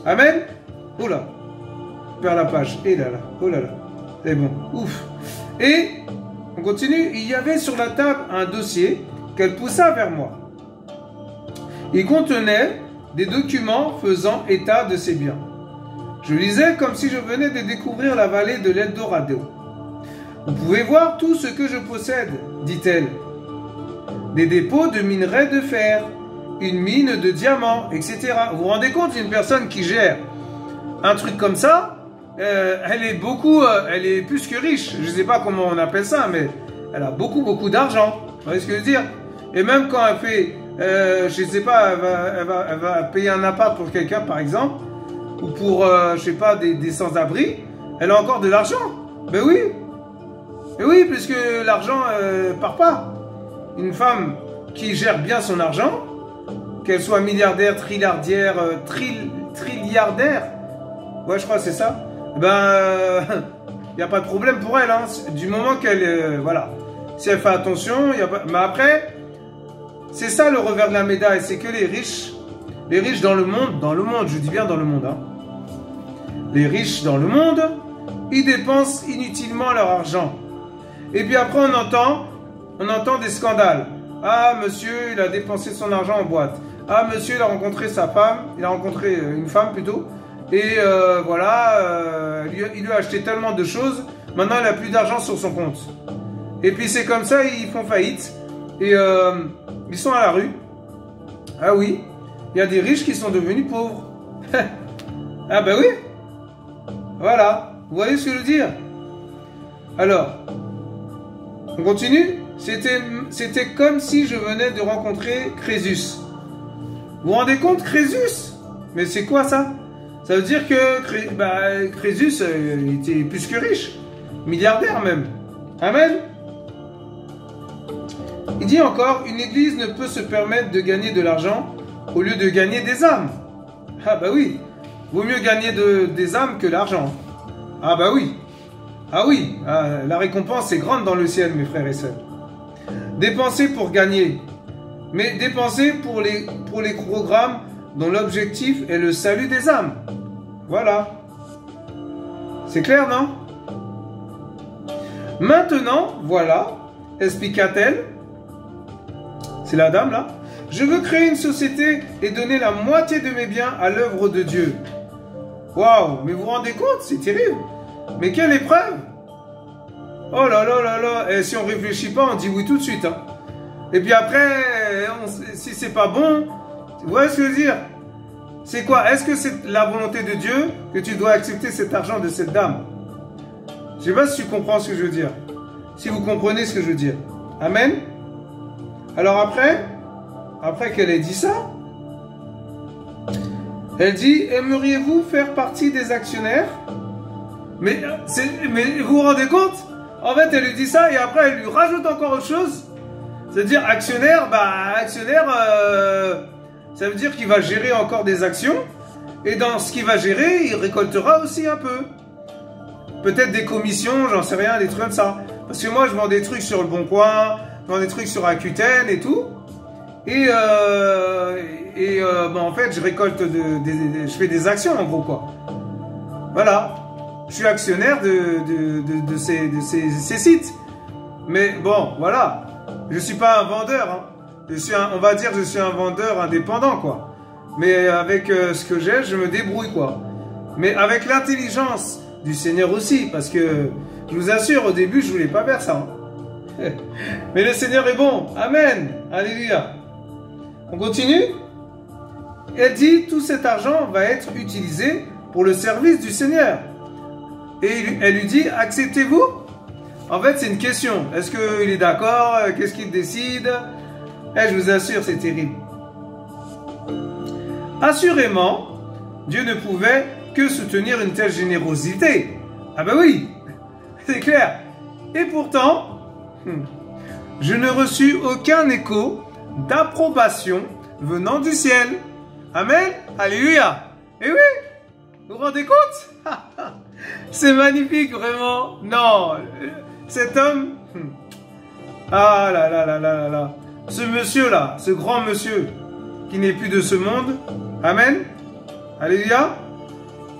Amen. Oula. Vers la page. Et là, là. Oh là là. C'est bon. Ouf. Et, on continue. Il y avait sur la table un dossier qu'elle poussa vers moi. Il contenait des documents faisant état de ses biens. Je lisais comme si je venais de découvrir la vallée de l'Eldorado. Vous pouvez voir tout ce que je possède, dit-elle. Des dépôts de minerais de fer, une mine de diamants, etc. Vous vous rendez compte, une personne qui gère un truc comme ça, elle est plus que riche. Je ne sais pas comment on appelle ça, mais elle a beaucoup d'argent. Vous voyez ce que je veux dire? Et même quand elle fait, je ne sais pas, elle va payer un appart pour quelqu'un, par exemple, ou pour, je sais pas, des sans-abri, elle a encore de l'argent. Ben oui, Et oui, puisque l'argent part pas. Une femme qui gère bien son argent, qu'elle soit milliardaire, trilliardaire, trilliardaire, ouais, je crois que c'est ça, ben, il n'y a pas de problème pour elle, hein, du moment qu'elle, voilà, si elle fait attention, y a pas... mais après, c'est ça le revers de la médaille, c'est que les riches dans le monde, je dis bien dans le monde, hein, les riches dans le monde, ils dépensent inutilement leur argent. Et puis après, on entend des scandales. Ah, monsieur, il a dépensé son argent en boîte. Ah, monsieur, il a rencontré sa femme. Il a rencontré une femme plutôt. Et voilà, il lui a acheté tellement de choses. Maintenant, il n'a plus d'argent sur son compte. Et puis c'est comme ça, ils font faillite. Et ils sont à la rue. Ah oui, il y a des riches qui sont devenus pauvres. Ah ben oui. Voilà, vous voyez ce que je veux dire? Alors, on continue? C'était comme si je venais de rencontrer Crésus. Vous vous rendez compte, Crésus? Mais c'est quoi ça? Ça veut dire que Crésus, il était plus que riche. Milliardaire même. Amen. Il dit encore, une église ne peut se permettre de gagner de l'argent au lieu de gagner des âmes. Ah bah oui, vaut mieux gagner des âmes que l'argent. Ah bah oui. Ah oui, la récompense est grande dans le ciel, mes frères et sœurs. Dépenser pour gagner, mais dépenser pour les programmes dont l'objectif est le salut des âmes. Voilà. C'est clair, non? Maintenant, voilà, expliqua-t-elle, c'est la dame là, je veux créer une société et donner la moitié de mes biens à l'œuvre de Dieu. Waouh, mais vous vous rendez compte, c'est terrible. Mais quelle épreuve! Oh là là là là, et si on réfléchit pas, on dit oui tout de suite. Hein. Et puis après, si c'est pas bon, vous voyez ce que je veux dire? C'est quoi? Est-ce que c'est la volonté de Dieu que tu dois accepter cet argent de cette dame? Je sais pas si tu comprends ce que je veux dire. Si vous comprenez ce que je veux dire. Amen. Alors après qu'elle ait dit ça, elle dit, aimeriez-vous faire partie des actionnaires? Mais vous vous rendez compte? En fait, elle lui dit ça et après, elle lui rajoute encore autre chose. C'est-à-dire, actionnaire, ça veut dire qu'il va gérer encore des actions. Et dans ce qu'il va gérer, il récoltera aussi un peu. Peut-être des commissions, j'en sais rien, des trucs comme ça. Parce que moi, je vends des trucs sur le Bon Coin, je vends des trucs sur Rakuten et tout. Et en fait, je récolte, je fais des actions en gros, quoi. Voilà. Je suis actionnaire de ces sites. Mais bon, voilà. Je suis pas un vendeur. Hein. On va dire que je suis un vendeur indépendant, quoi. Mais avec ce que j'ai, je me débrouille, quoi. Mais avec l'intelligence du Seigneur aussi. Parce que, je vous assure, au début, je voulais pas faire ça. Hein. Mais le Seigneur est bon. Amen. Alléluia. On continue? Elle dit, tout cet argent va être utilisé pour le service du Seigneur. Et elle lui dit, acceptez-vous? En fait, c'est une question. Est-ce qu'il est d'accord? Qu'est-ce qu'il décide? Je vous assure, c'est terrible. Assurément, Dieu ne pouvait que soutenir une telle générosité. Ah ben oui, c'est clair. Et pourtant, je ne reçus aucun écho d'approbation venant du ciel. Amen. Alléluia. Et oui, vous vous rendez compte? C'est magnifique, vraiment. Non, cet homme... Ah là là là là là là. Ce monsieur-là, ce grand monsieur qui n'est plus de ce monde. Amen. Alléluia.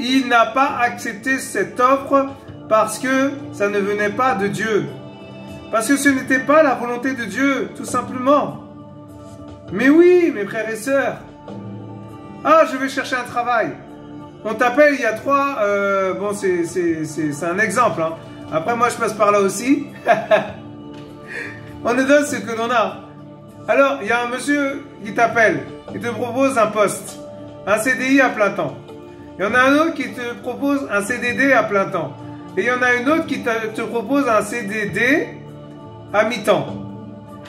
Il n'a pas accepté cette offre parce que ça ne venait pas de Dieu. Parce que ce n'était pas la volonté de Dieu, tout simplement. Mais oui, mes frères et sœurs. Ah, je vais chercher un travail. On t'appelle, il y a 3... bon, c'est un exemple. Hein. Après, moi, je passe par là aussi. On nous donne ce que l'on a. Alors, il y a un monsieur qui t'appelle. Il te propose un poste. Un CDI à plein temps. Il y en a un autre qui te propose un CDD à plein temps. Et il y en a une autre qui te propose un CDD à mi-temps.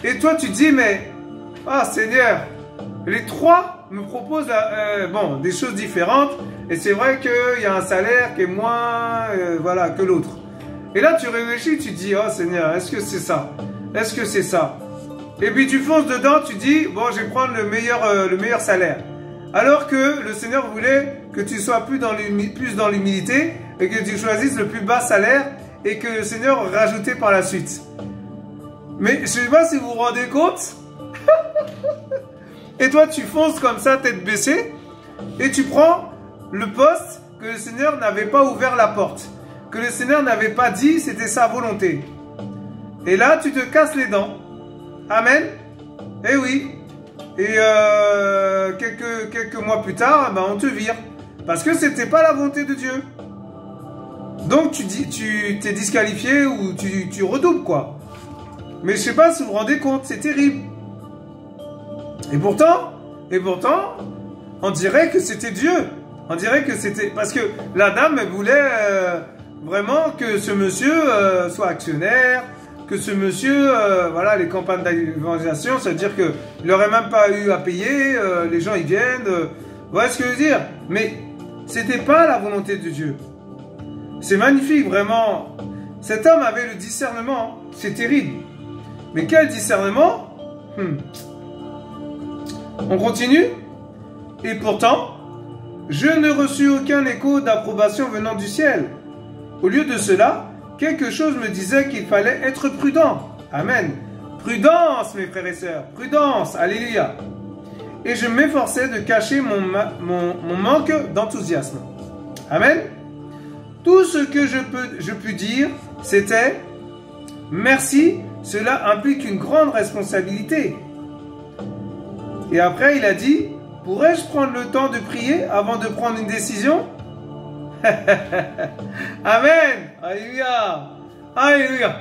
Et toi, tu te dis, mais... Ah, Seigneur, les trois me proposent bon, des choses différentes. Et c'est vrai qu'il y a un salaire qui est moins voilà, que l'autre. Et là, tu réfléchis, tu dis, oh Seigneur, est-ce que c'est ça? Est-ce que c'est ça? Et puis tu fonces dedans, tu dis, bon, je vais prendre le meilleur salaire. Alors que le Seigneur voulait que tu sois plus dans l'humilité et que tu choisisses le plus bas salaire et que le Seigneur rajoutait par la suite. Mais je ne sais pas si vous vous rendez compte. Et toi, tu fonces comme ça, tête baissée, et tu prends le poste que le Seigneur n'avait pas ouvert la porte, que le Seigneur n'avait pas dit, c'était sa volonté. Et là, tu te casses les dents. Amen. Eh oui. Et quelques mois plus tard, ben, on te vire. Parce que c'était pas la volonté de Dieu. Donc tu t'es disqualifié ou tu redoubles quoi. Mais je sais pas si vous vous rendez compte, c'est terrible. Et pourtant, on dirait que c'était Dieu. On dirait que c'était... Parce que la dame voulait vraiment que ce monsieur soit actionnaire, que ce monsieur, voilà, les campagnes d'évangélisation, ça veut dire qu'il n'aurait même pas eu à payer, les gens ils viennent, vous voyez ce que je veux dire? Mais c'était pas la volonté de Dieu. C'est magnifique, vraiment. Cet homme avait le discernement, c'est terrible. Mais quel discernement? On continue? Et pourtant, je ne reçus aucun écho d'approbation venant du ciel. Au lieu de cela, quelque chose me disait qu'il fallait être prudent. Amen. Prudence, mes frères et sœurs. Prudence. Alléluia. Et je m'efforçais de cacher mon manque d'enthousiasme. Amen. Tout ce que je pus dire, c'était « Merci, cela implique une grande responsabilité. » Et après, il a dit « Pourrais-je prendre le temps de prier avant de prendre une décision ?» Amen. Alléluia. Alléluia.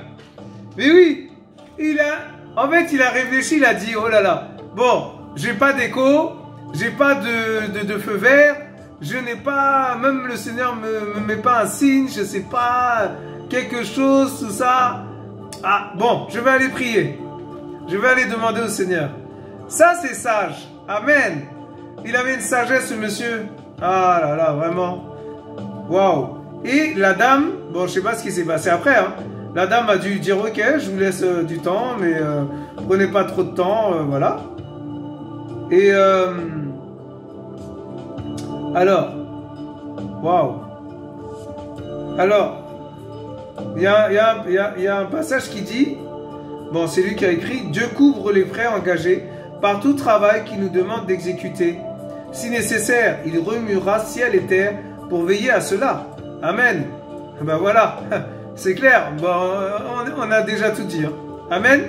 Mais oui, il a réfléchi, il a dit, oh là là, bon, j'ai pas d'écho, j'ai pas de feu vert, je n'ai pas, même le Seigneur me met pas un signe, je sais pas, quelque chose, tout ça. Ah, bon, je vais aller prier. Je vais aller demander au Seigneur. Ça, c'est sage. Amen. Il avait une sagesse, ce monsieur. Ah là là, vraiment. Waouh! Et la dame, bon, je sais pas ce qui s'est passé après, hein. La dame a dû dire, ok, je vous laisse du temps, mais prenez pas trop de temps, voilà. Et alors, waouh! Alors, il y a un passage qui dit, bon, c'est lui qui a écrit, Dieu couvre les frais engagés par tout travail qu'il nous demande d'exécuter. Si nécessaire, il remuera ciel et terre pour veiller à cela. Amen. Ben voilà, c'est clair. Bon, on a déjà tout dit. Hein. Amen.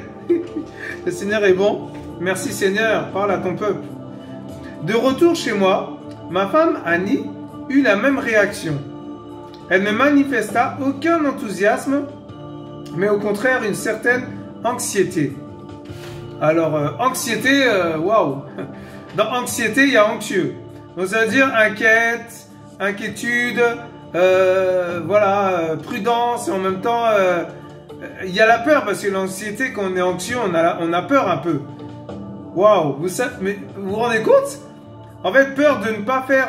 Le Seigneur est bon. Merci Seigneur, parle à ton peuple. De retour chez moi, ma femme Annie eut la même réaction. Elle ne manifesta aucun enthousiasme, mais au contraire une certaine anxiété. Alors, anxiété, waouh. Dans anxiété, il y a anxieux. Donc ça veut dire inquiète, inquiétude, voilà, prudence, et en même temps, il y a la peur, parce que l'anxiété, quand on est anxieux, on a peur un peu. Waouh, vous vous rendez compte? En fait, peur de ne pas faire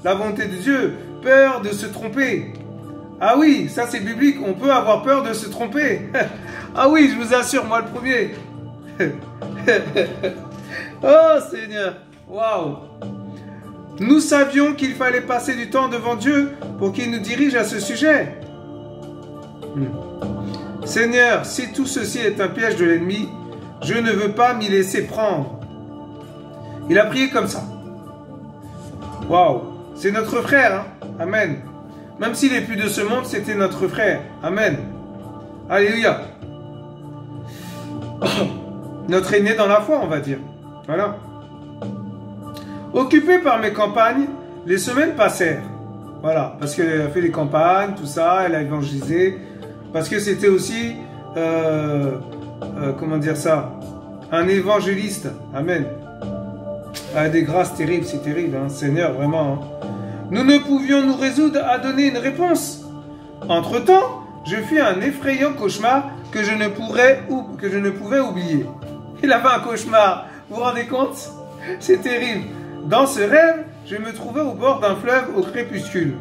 la volonté de Dieu, peur de se tromper. Ah oui, ça c'est biblique, on peut avoir peur de se tromper. Ah oui, je vous assure, moi le premier. Oh Seigneur, waouh. Nous savions qu'il fallait passer du temps devant Dieu pour qu'il nous dirige à ce sujet. Seigneur, si tout ceci est un piège de l'ennemi, je ne veux pas m'y laisser prendre. Il a prié comme ça. Waouh, c'est notre frère, hein? Amen. Même s'il n'est plus de ce monde, c'était notre frère. Amen. Alléluia. Notre aîné dans la foi, on va dire. Voilà. Occupé par mes campagnes, les semaines passèrent. Voilà, parce qu'elle a fait les campagnes, tout ça, elle a évangélisé. Parce que c'était aussi, comment dire ça, un évangéliste. Amen. Ah, des grâces terribles, c'est terrible, hein, Seigneur, vraiment. Hein. Nous ne pouvions nous résoudre à donner une réponse. Entre-temps, je fis un effrayant cauchemar que je ne pouvais oublier. Il avait un cauchemar, vous vous rendez compte? C'est terrible. Dans ce rêve, je me trouvais au bord d'un fleuve au crépuscule.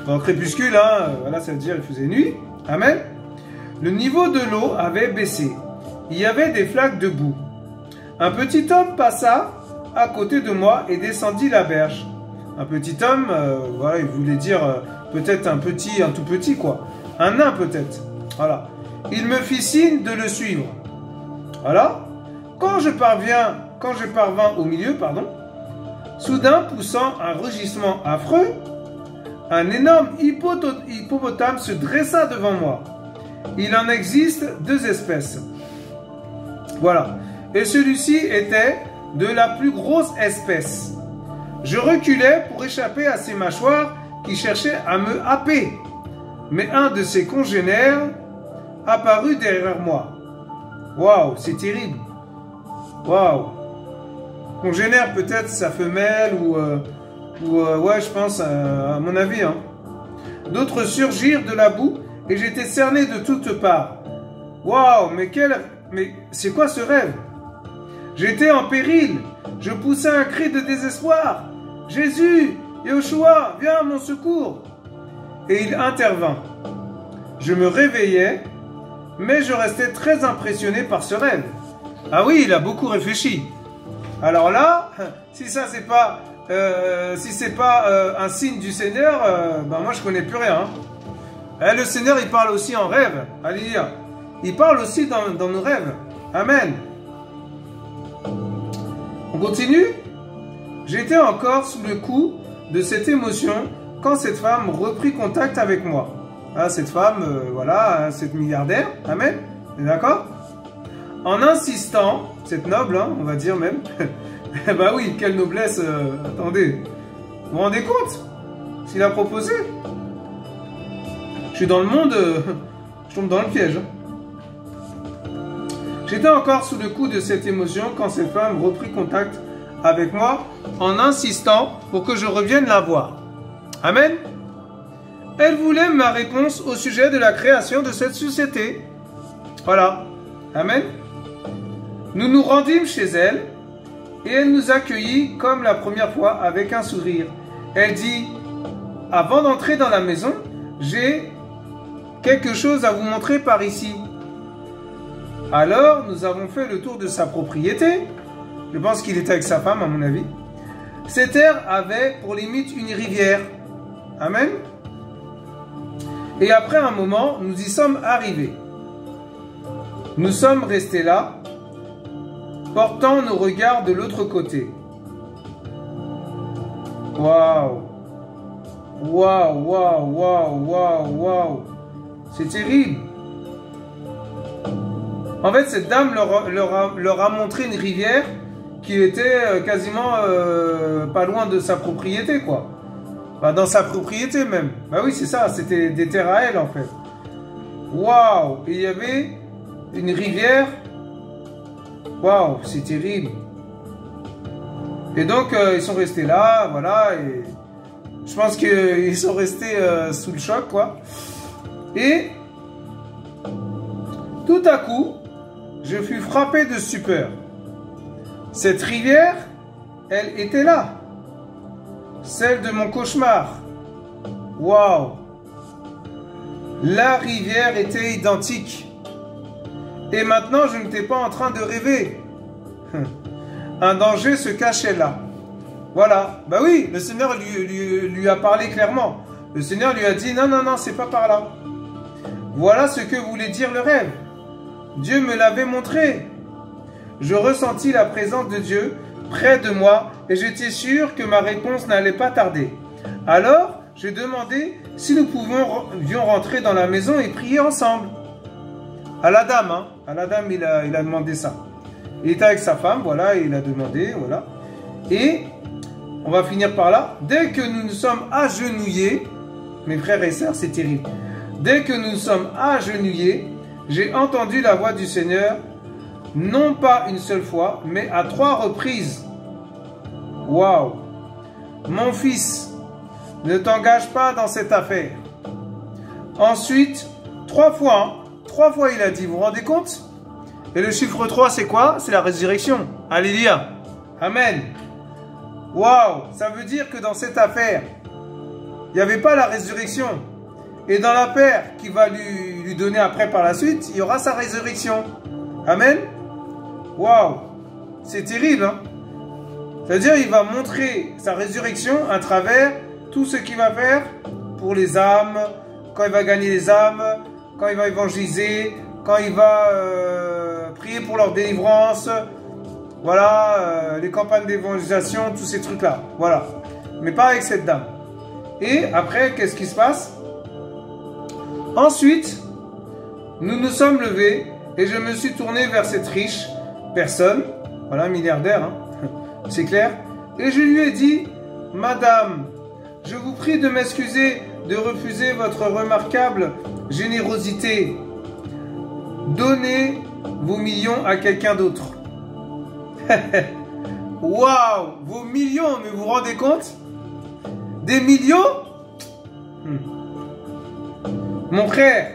Au crépuscule, hein, voilà, ça veut dire il faisait nuit. Amen. Le niveau de l'eau avait baissé. Il y avait des flaques de boue. Un petit homme passa à côté de moi et descendit la berge. Un petit homme, voilà, il voulait dire peut-être un tout petit quoi. Un nain peut-être. Voilà. Il me fit signe de le suivre. Voilà. Quand je parvins au milieu, soudain poussant un rugissement affreux, un énorme hippopotame se dressa devant moi. Il en existe 2 espèces. Voilà. Et celui-ci était de la plus grosse espèce. Je reculais pour échapper à ses mâchoires qui cherchaient à me happer. Mais un de ses congénères apparut derrière moi. Waouh, c'est terrible. Waouh. Congénère, peut-être sa femelle ou ouais, je pense, à mon avis. Hein. D'autres surgirent de la boue et j'étais cerné de toutes parts. Waouh, mais c'est quoi ce rêve? J'étais en péril. Je poussais un cri de désespoir. Jésus, Yeshua, viens à mon secours. Et il intervint. Je me réveillais, mais je restais très impressionné par ce rêve. Ah oui, il a beaucoup réfléchi. Alors là, si ça c'est pas, un signe du Seigneur, ben moi je connais plus rien. Hein. Le Seigneur il parle aussi en rêve. Alléluia. Il parle aussi dans nos rêves. Amen. On continue. J'étais encore sous le coup de cette émotion quand cette femme reprit contact avec moi. Hein, cette femme, voilà, cette milliardaire. Amen. D'accord? En insistant, cette noble, hein, on va dire même. Bah oui, quelle noblesse. Attendez. Vous vous rendez compte s'il a proposé? Je suis dans le monde, je tombe dans le piège. J'étais encore sous le coup de cette émotion quand cette femme reprit contact avec moi en insistant pour que je revienne la voir. Amen. Elle voulait ma réponse au sujet de la création de cette société. Voilà. Amen. Nous nous rendîmes chez elle et elle nous accueillit comme la première fois avec un sourire. Elle dit, avant d'entrer dans la maison, j'ai quelque chose à vous montrer par ici. Alors, nous avons fait le tour de sa propriété. Je pense qu'il était avec sa femme, à mon avis. Cette terre avait pour limite une rivière. Amen. Et après un moment, nous y sommes arrivés. Nous sommes restés là, portant nos regards de l'autre côté. Waouh! Waouh, waouh, waouh, waouh, waouh! C'est terrible! En fait, cette dame leur a montré une rivière qui était quasiment pas loin de sa propriété, quoi. Bah, dans sa propriété même. Bah oui, c'est ça, c'était des terres à elle, en fait. Waouh! Et il y avait une rivière. Waouh, c'est terrible. Et donc, ils sont restés là, voilà, et je pense qu'ils sont restés sous le choc, quoi. Et tout à coup, je fus frappé de stupeur. Cette rivière, elle était là. Celle de mon cauchemar. Waouh! La rivière était identique. Et maintenant, je n'étais pas en train de rêver. Un danger se cachait là. Voilà. Bah oui, le Seigneur lui a parlé clairement. Le Seigneur lui a dit, non, non, non, c'est pas par là. Voilà ce que voulait dire le rêve. Dieu me l'avait montré. Je ressentis la présence de Dieu près de moi et j'étais sûr que ma réponse n'allait pas tarder. Alors, j'ai demandé si nous pouvions rentrer dans la maison et prier ensemble. À la dame, hein. À la dame, il a demandé ça. Il était avec sa femme, voilà, et il a demandé, voilà. Et on va finir par là. Dès que nous nous sommes agenouillés, mes frères et sœurs, c'est terrible. Dès que nous nous sommes agenouillés, j'ai entendu la voix du Seigneur, non pas une seule fois, mais à 3 reprises. Waouh! Mon fils, ne t'engage pas dans cette affaire. Ensuite, 3 fois, hein, 3 fois il a dit, vous vous rendez compte? Et le chiffre 3, c'est quoi? C'est la résurrection. Alléluia. Amen. Waouh! Ça veut dire que dans cette affaire, il n'y avait pas la résurrection. Et dans l'affaire qui va lui lui donner après par la suite, il y aura sa résurrection. Amen. Waouh, c'est terrible, hein. C'est-à-dire, il va montrer sa résurrection à travers tout ce qu'il va faire pour les âmes, quand il va gagner les âmes, quand il va évangéliser, quand il va prier pour leur délivrance, voilà, les campagnes d'évangélisation, tous ces trucs-là, voilà. Mais pas avec cette dame. Et après, qu'est-ce qui se passe? Ensuite, nous nous sommes levés et je me suis tourné vers cette riche personne, voilà, milliardaire, hein, c'est clair, et je lui ai dit, Madame, je vous prie de m'excuser de refuser votre remarquable générosité. Donnez vos millions à quelqu'un d'autre. Waouh, vos millions, mais vous vous rendez compte? Des millions? Mon frère,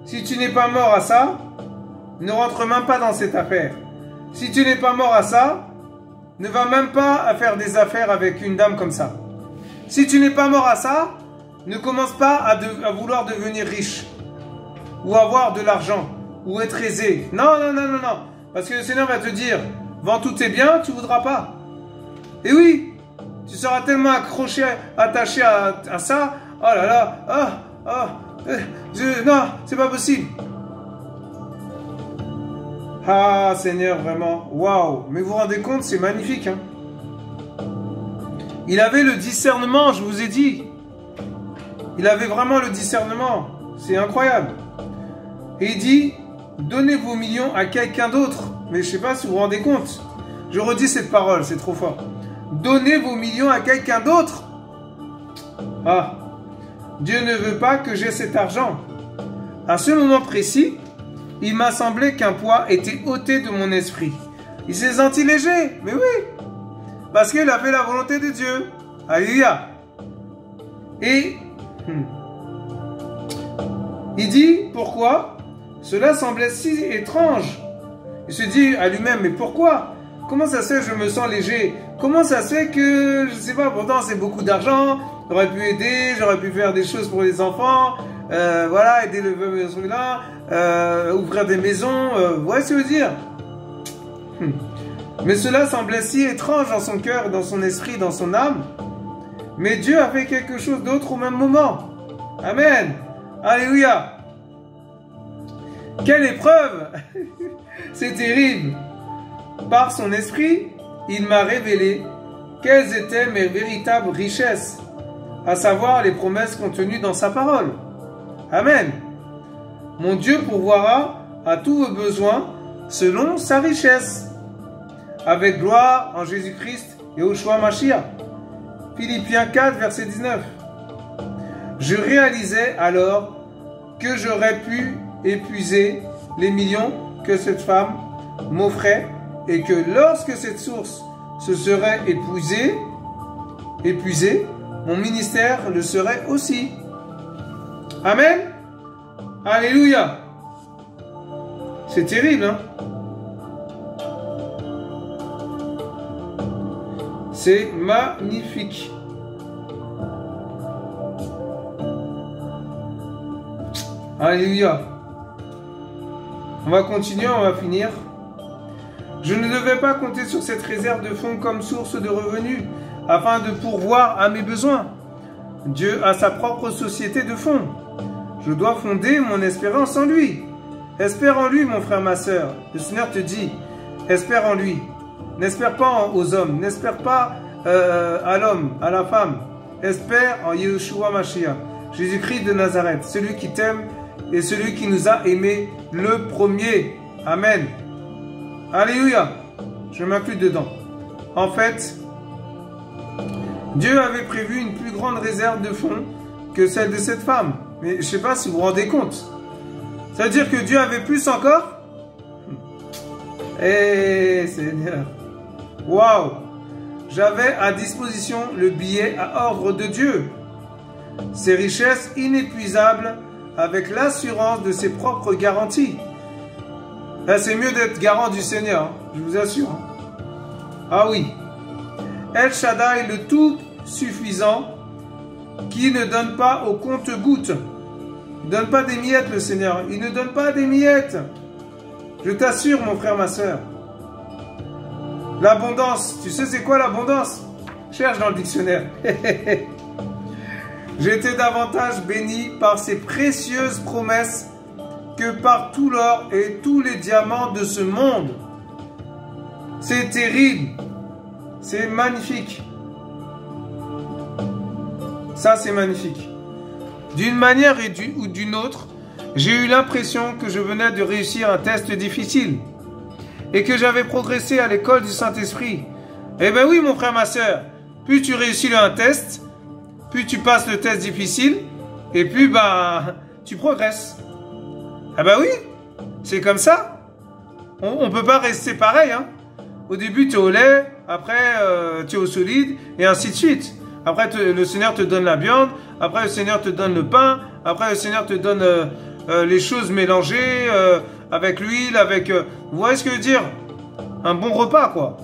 si tu n'es pas mort à ça, ne rentre même pas dans cette affaire. Si tu n'es pas mort à ça, ne va même pas faire des affaires avec une dame comme ça. Si tu n'es pas mort à ça, ne commence pas à vouloir devenir riche, ou avoir de l'argent, ou être aisé. Non, non, non, non, non. Parce que le Seigneur va te dire, vends tous tes biens, tu ne voudras pas. Et oui, tu seras tellement accroché, attaché à ça. Oh là là, non, c'est pas possible. Ah Seigneur, vraiment, waouh. Mais vous vous rendez compte, c'est magnifique, hein. Il avait le discernement, je vous ai dit. Il avait vraiment le discernement. C'est incroyable. Et il dit, donnez vos millions à quelqu'un d'autre. Mais je ne sais pas si vous vous rendez compte. Je redis cette parole, c'est trop fort. Donnez vos millions à quelqu'un d'autre. Ah, Dieu ne veut pas que j'ai cet argent. À ce moment précis, il m'a semblé qu'un poids était ôté de mon esprit. Il s'est senti léger, mais oui. Parce qu'il a fait la volonté de Dieu. Alléluia. Et il dit, pourquoi? Cela semblait si étrange. Il se dit à lui-même, mais pourquoi? Comment ça se fait que je me sens léger? Comment ça se fait que, je ne sais pas, pourtant c'est beaucoup d'argent, j'aurais pu aider, j'aurais pu faire des choses pour les enfants, voilà, aider le veuve et là, ouvrir des maisons, vous voyez ce que je veux dire? Mais cela semblait si étrange dans son cœur, dans son esprit, dans son âme. Mais Dieu a fait quelque chose d'autre au même moment. Amen. Alléluia. Quelle épreuve. C'est terrible. Par son esprit, il m'a révélé quelles étaient mes véritables richesses, à savoir les promesses contenues dans sa parole. Amen. Mon Dieu pourvoira à tous vos besoins selon sa richesse, avec gloire en Jésus-Christ et au Yeshua Mashiach. Philippiens 4, verset 19. Je réalisais alors que j'aurais pu épuiser les millions que cette femme m'offrait et que lorsque cette source se serait épuisée, mon ministère le serait aussi. Amen. Alléluia. C'est terrible, hein? C'est magnifique. Alléluia. On va continuer, on va finir. Je ne devais pas compter sur cette réserve de fonds comme source de revenus afin de pourvoir à mes besoins. Dieu a sa propre société de fonds. Je dois fonder mon espérance en lui. Espère en lui, mon frère, ma soeur. Le Seigneur te dit, espère en lui. N'espère pas aux hommes, n'espère pas à l'homme, à la femme. Espère en Yeshua Mashiach, Jésus-Christ de Nazareth, celui qui t'aime et celui qui nous a aimés le premier. Amen. Alléluia. Je m'inclus dedans. En fait, Dieu avait prévu une plus grande réserve de fonds que celle de cette femme. Mais je ne sais pas si vous vous rendez compte. Ça veut dire que Dieu avait plus encore? Eh Seigneur. Waouh! J'avais à disposition le billet à ordre de Dieu. Ses richesses inépuisables avec l'assurance de ses propres garanties. Là, c'est mieux d'être garant du Seigneur, hein, je vous assure. Ah oui. El Shaddai, le tout suffisant, qui ne donne pas au compte-gouttes. ne donne pas des miettes, le Seigneur. Il ne donne pas des miettes. Je t'assure, mon frère, ma soeur. L'abondance. Tu sais c'est quoi l'abondance? Cherche dans le dictionnaire. J'ai été davantage béni par ces précieuses promesses que par tout l'or et tous les diamants de ce monde. C'est terrible. C'est magnifique. Ça, c'est magnifique. D'une manière ou d'une autre, j'ai eu l'impression que je venais de réussir un test difficile et que j'avais progressé à l'école du Saint-Esprit. Eh bien oui, mon frère, ma soeur, plus tu réussis un test, plus tu passes le test difficile et plus tu progresses. Ah bah oui, c'est comme ça. On ne peut pas rester pareil. Hein. Au début, tu es au lait, après, tu es au solide, et ainsi de suite. Après, le Seigneur te donne la viande, après, le Seigneur te donne le pain, après, le Seigneur te donne les choses mélangées, avec l'huile, avec... vous voyez ce que je veux dire? Un bon repas, quoi.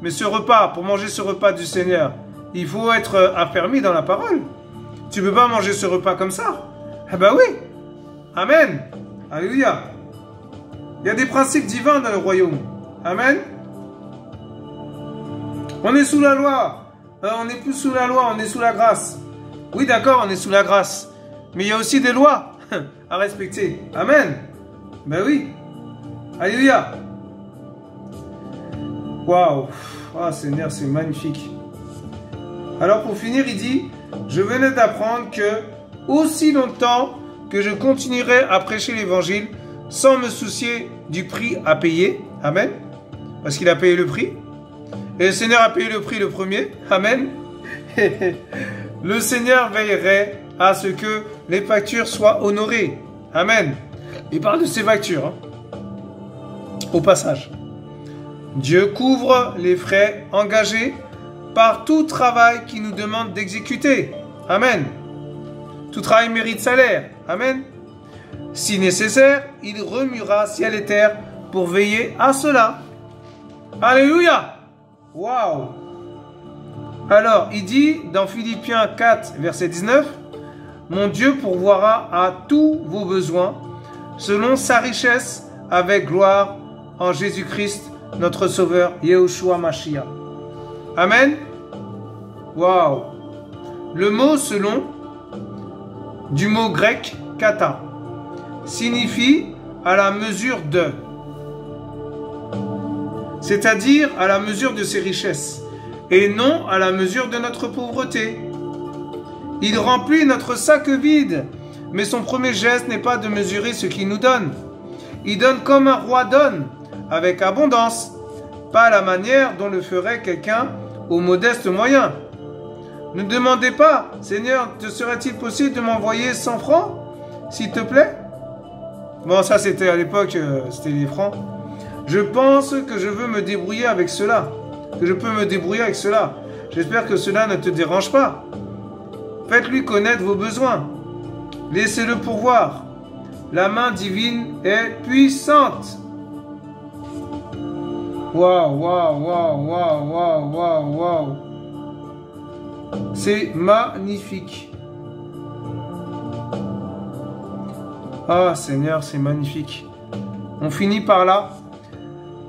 Mais ce repas, pour manger ce repas du Seigneur, il faut être affermi dans la parole. Tu ne peux pas manger ce repas comme ça. Ah ben oui. Amen. Alléluia. Il y a des principes divins dans le royaume. Amen. On est sous la loi. On n'est plus sous la loi, on est sous la grâce. Oui, d'accord, on est sous la grâce. Mais il y a aussi des lois à respecter. Amen. Ben oui. Alléluia. Waouh. Ah, Seigneur, c'est magnifique. Alors pour finir, il dit, je venais d'apprendre que aussi longtemps que je continuerai à prêcher l'évangile sans me soucier du prix à payer. Amen. Parce qu'il a payé le prix. Et le Seigneur a payé le prix le premier. Amen. Le Seigneur veillerait à ce que les factures soient honorées. Amen. Il parle de ses factures. Hein. Au passage. Dieu couvre les frais engagés par tout travail qui nous demande d'exécuter. Amen. Tout travail mérite salaire. Amen. Si nécessaire, il remuera ciel et terre pour veiller à cela. Alléluia. Waouh. Alors, il dit dans Philippiens 4, verset 19, « Mon Dieu pourvoira à tous vos besoins, selon sa richesse, avec gloire, en Jésus-Christ, notre Sauveur, Yehoshua Mashiach. » Amen. Waouh. Le mot « selon » du mot grec « kata » signifie « à la mesure de », c'est-à-dire à la mesure de ses richesses, et non à la mesure de notre pauvreté. Il remplit notre sac vide, mais son premier geste n'est pas de mesurer ce qu'il nous donne. Il donne comme un roi donne, avec abondance, pas à la manière dont le ferait quelqu'un aux modestes moyens. Ne demandez pas, Seigneur, te serait-il possible de m'envoyer 100 francs, s'il te plaît? Bon, ça c'était à l'époque, c'était les francs. Je pense que je veux me débrouiller avec cela. Que je peux me débrouiller avec cela. J'espère que cela ne te dérange pas. Faites-lui connaître vos besoins. Laissez-le pourvoir. La main divine est puissante. Waouh, waouh, waouh, waouh, waouh, waouh, waouh. C'est magnifique. Ah, Seigneur, c'est magnifique. On finit par là.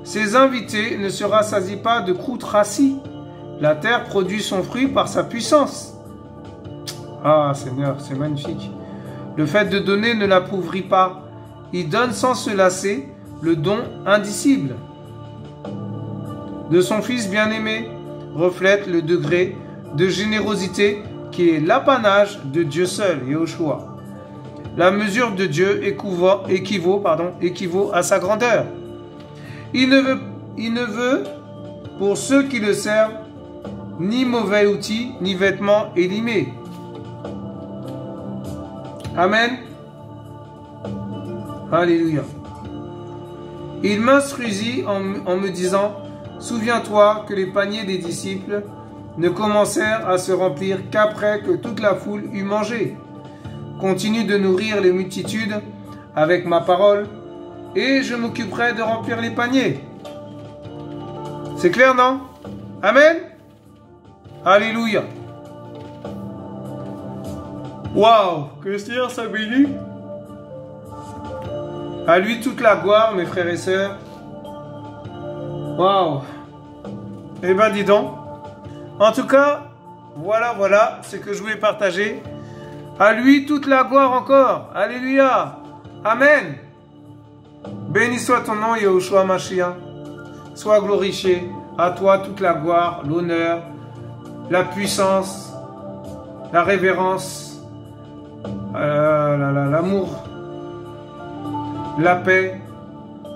Ses invités ne se rassasient pas de croûtes rassis. La terre produit son fruit par sa puissance. Ah, Seigneur, c'est magnifique. Le fait de donner ne l'appauvrit pas. Il donne sans se lasser le don indicible de son Fils bien-aimé, reflète le degré de générosité qui est l'apanage de Dieu seul, Yehoshua. La mesure de Dieu équivaut à sa grandeur. Il ne veut, pour ceux qui le servent, ni mauvais outils, ni vêtements élimés. Amen. Alléluia. Il m'instruisit en me disant, « Souviens-toi que les paniers des disciples ne commencèrent à se remplir qu'après que toute la foule eut mangé. Continue de nourrir les multitudes avec ma parole, et je m'occuperai de remplir les paniers. » C'est clair, non? Amen. Alléluia. Waouh, que le Seigneur soit béni. À lui toute la gloire, mes frères et sœurs. Waouh. Eh ben, dis donc. En tout cas, voilà ce que je voulais partager. À lui toute la gloire encore. Alléluia. Amen. Béni soit ton nom, Yahushua Mashiach. Sois glorifié. À toi toute la gloire, l'honneur, la puissance, la révérence, l'amour, la paix,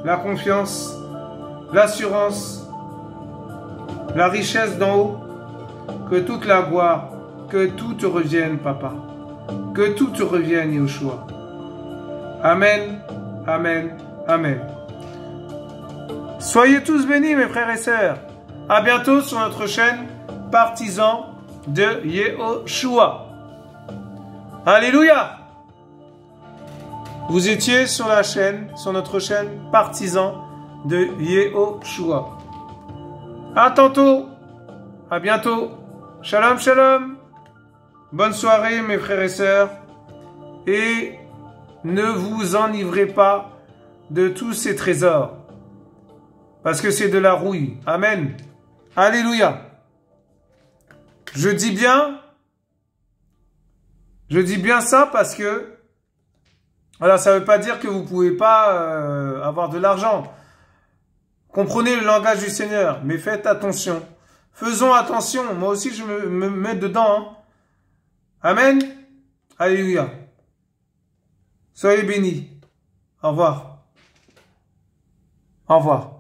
la confiance, l'assurance, la richesse d'en haut. Que toute la gloire, que tout te revienne, Papa. Que tout te revienne, Yahushua. Amen, amen, amen. Soyez tous bénis, mes frères et sœurs. À bientôt sur notre chaîne Partisans de Yahushua. Alléluia. Vous étiez sur la chaîne, sur notre chaîne Partisans de Yahushua. À tantôt. À bientôt. Shalom, shalom. Bonne soirée, mes frères et sœurs. Et ne vous enivrez pas de tous ces trésors. Parce que c'est de la rouille. Amen. Alléluia. Je dis bien ça parce que, alors ça ne veut pas dire que vous ne pouvez pas avoir de l'argent. Comprenez le langage du Seigneur, mais faites attention. Faisons attention. Moi aussi, je me mets dedans. Hein. Amen. Alléluia. Soyez bénis. Au revoir. Au revoir.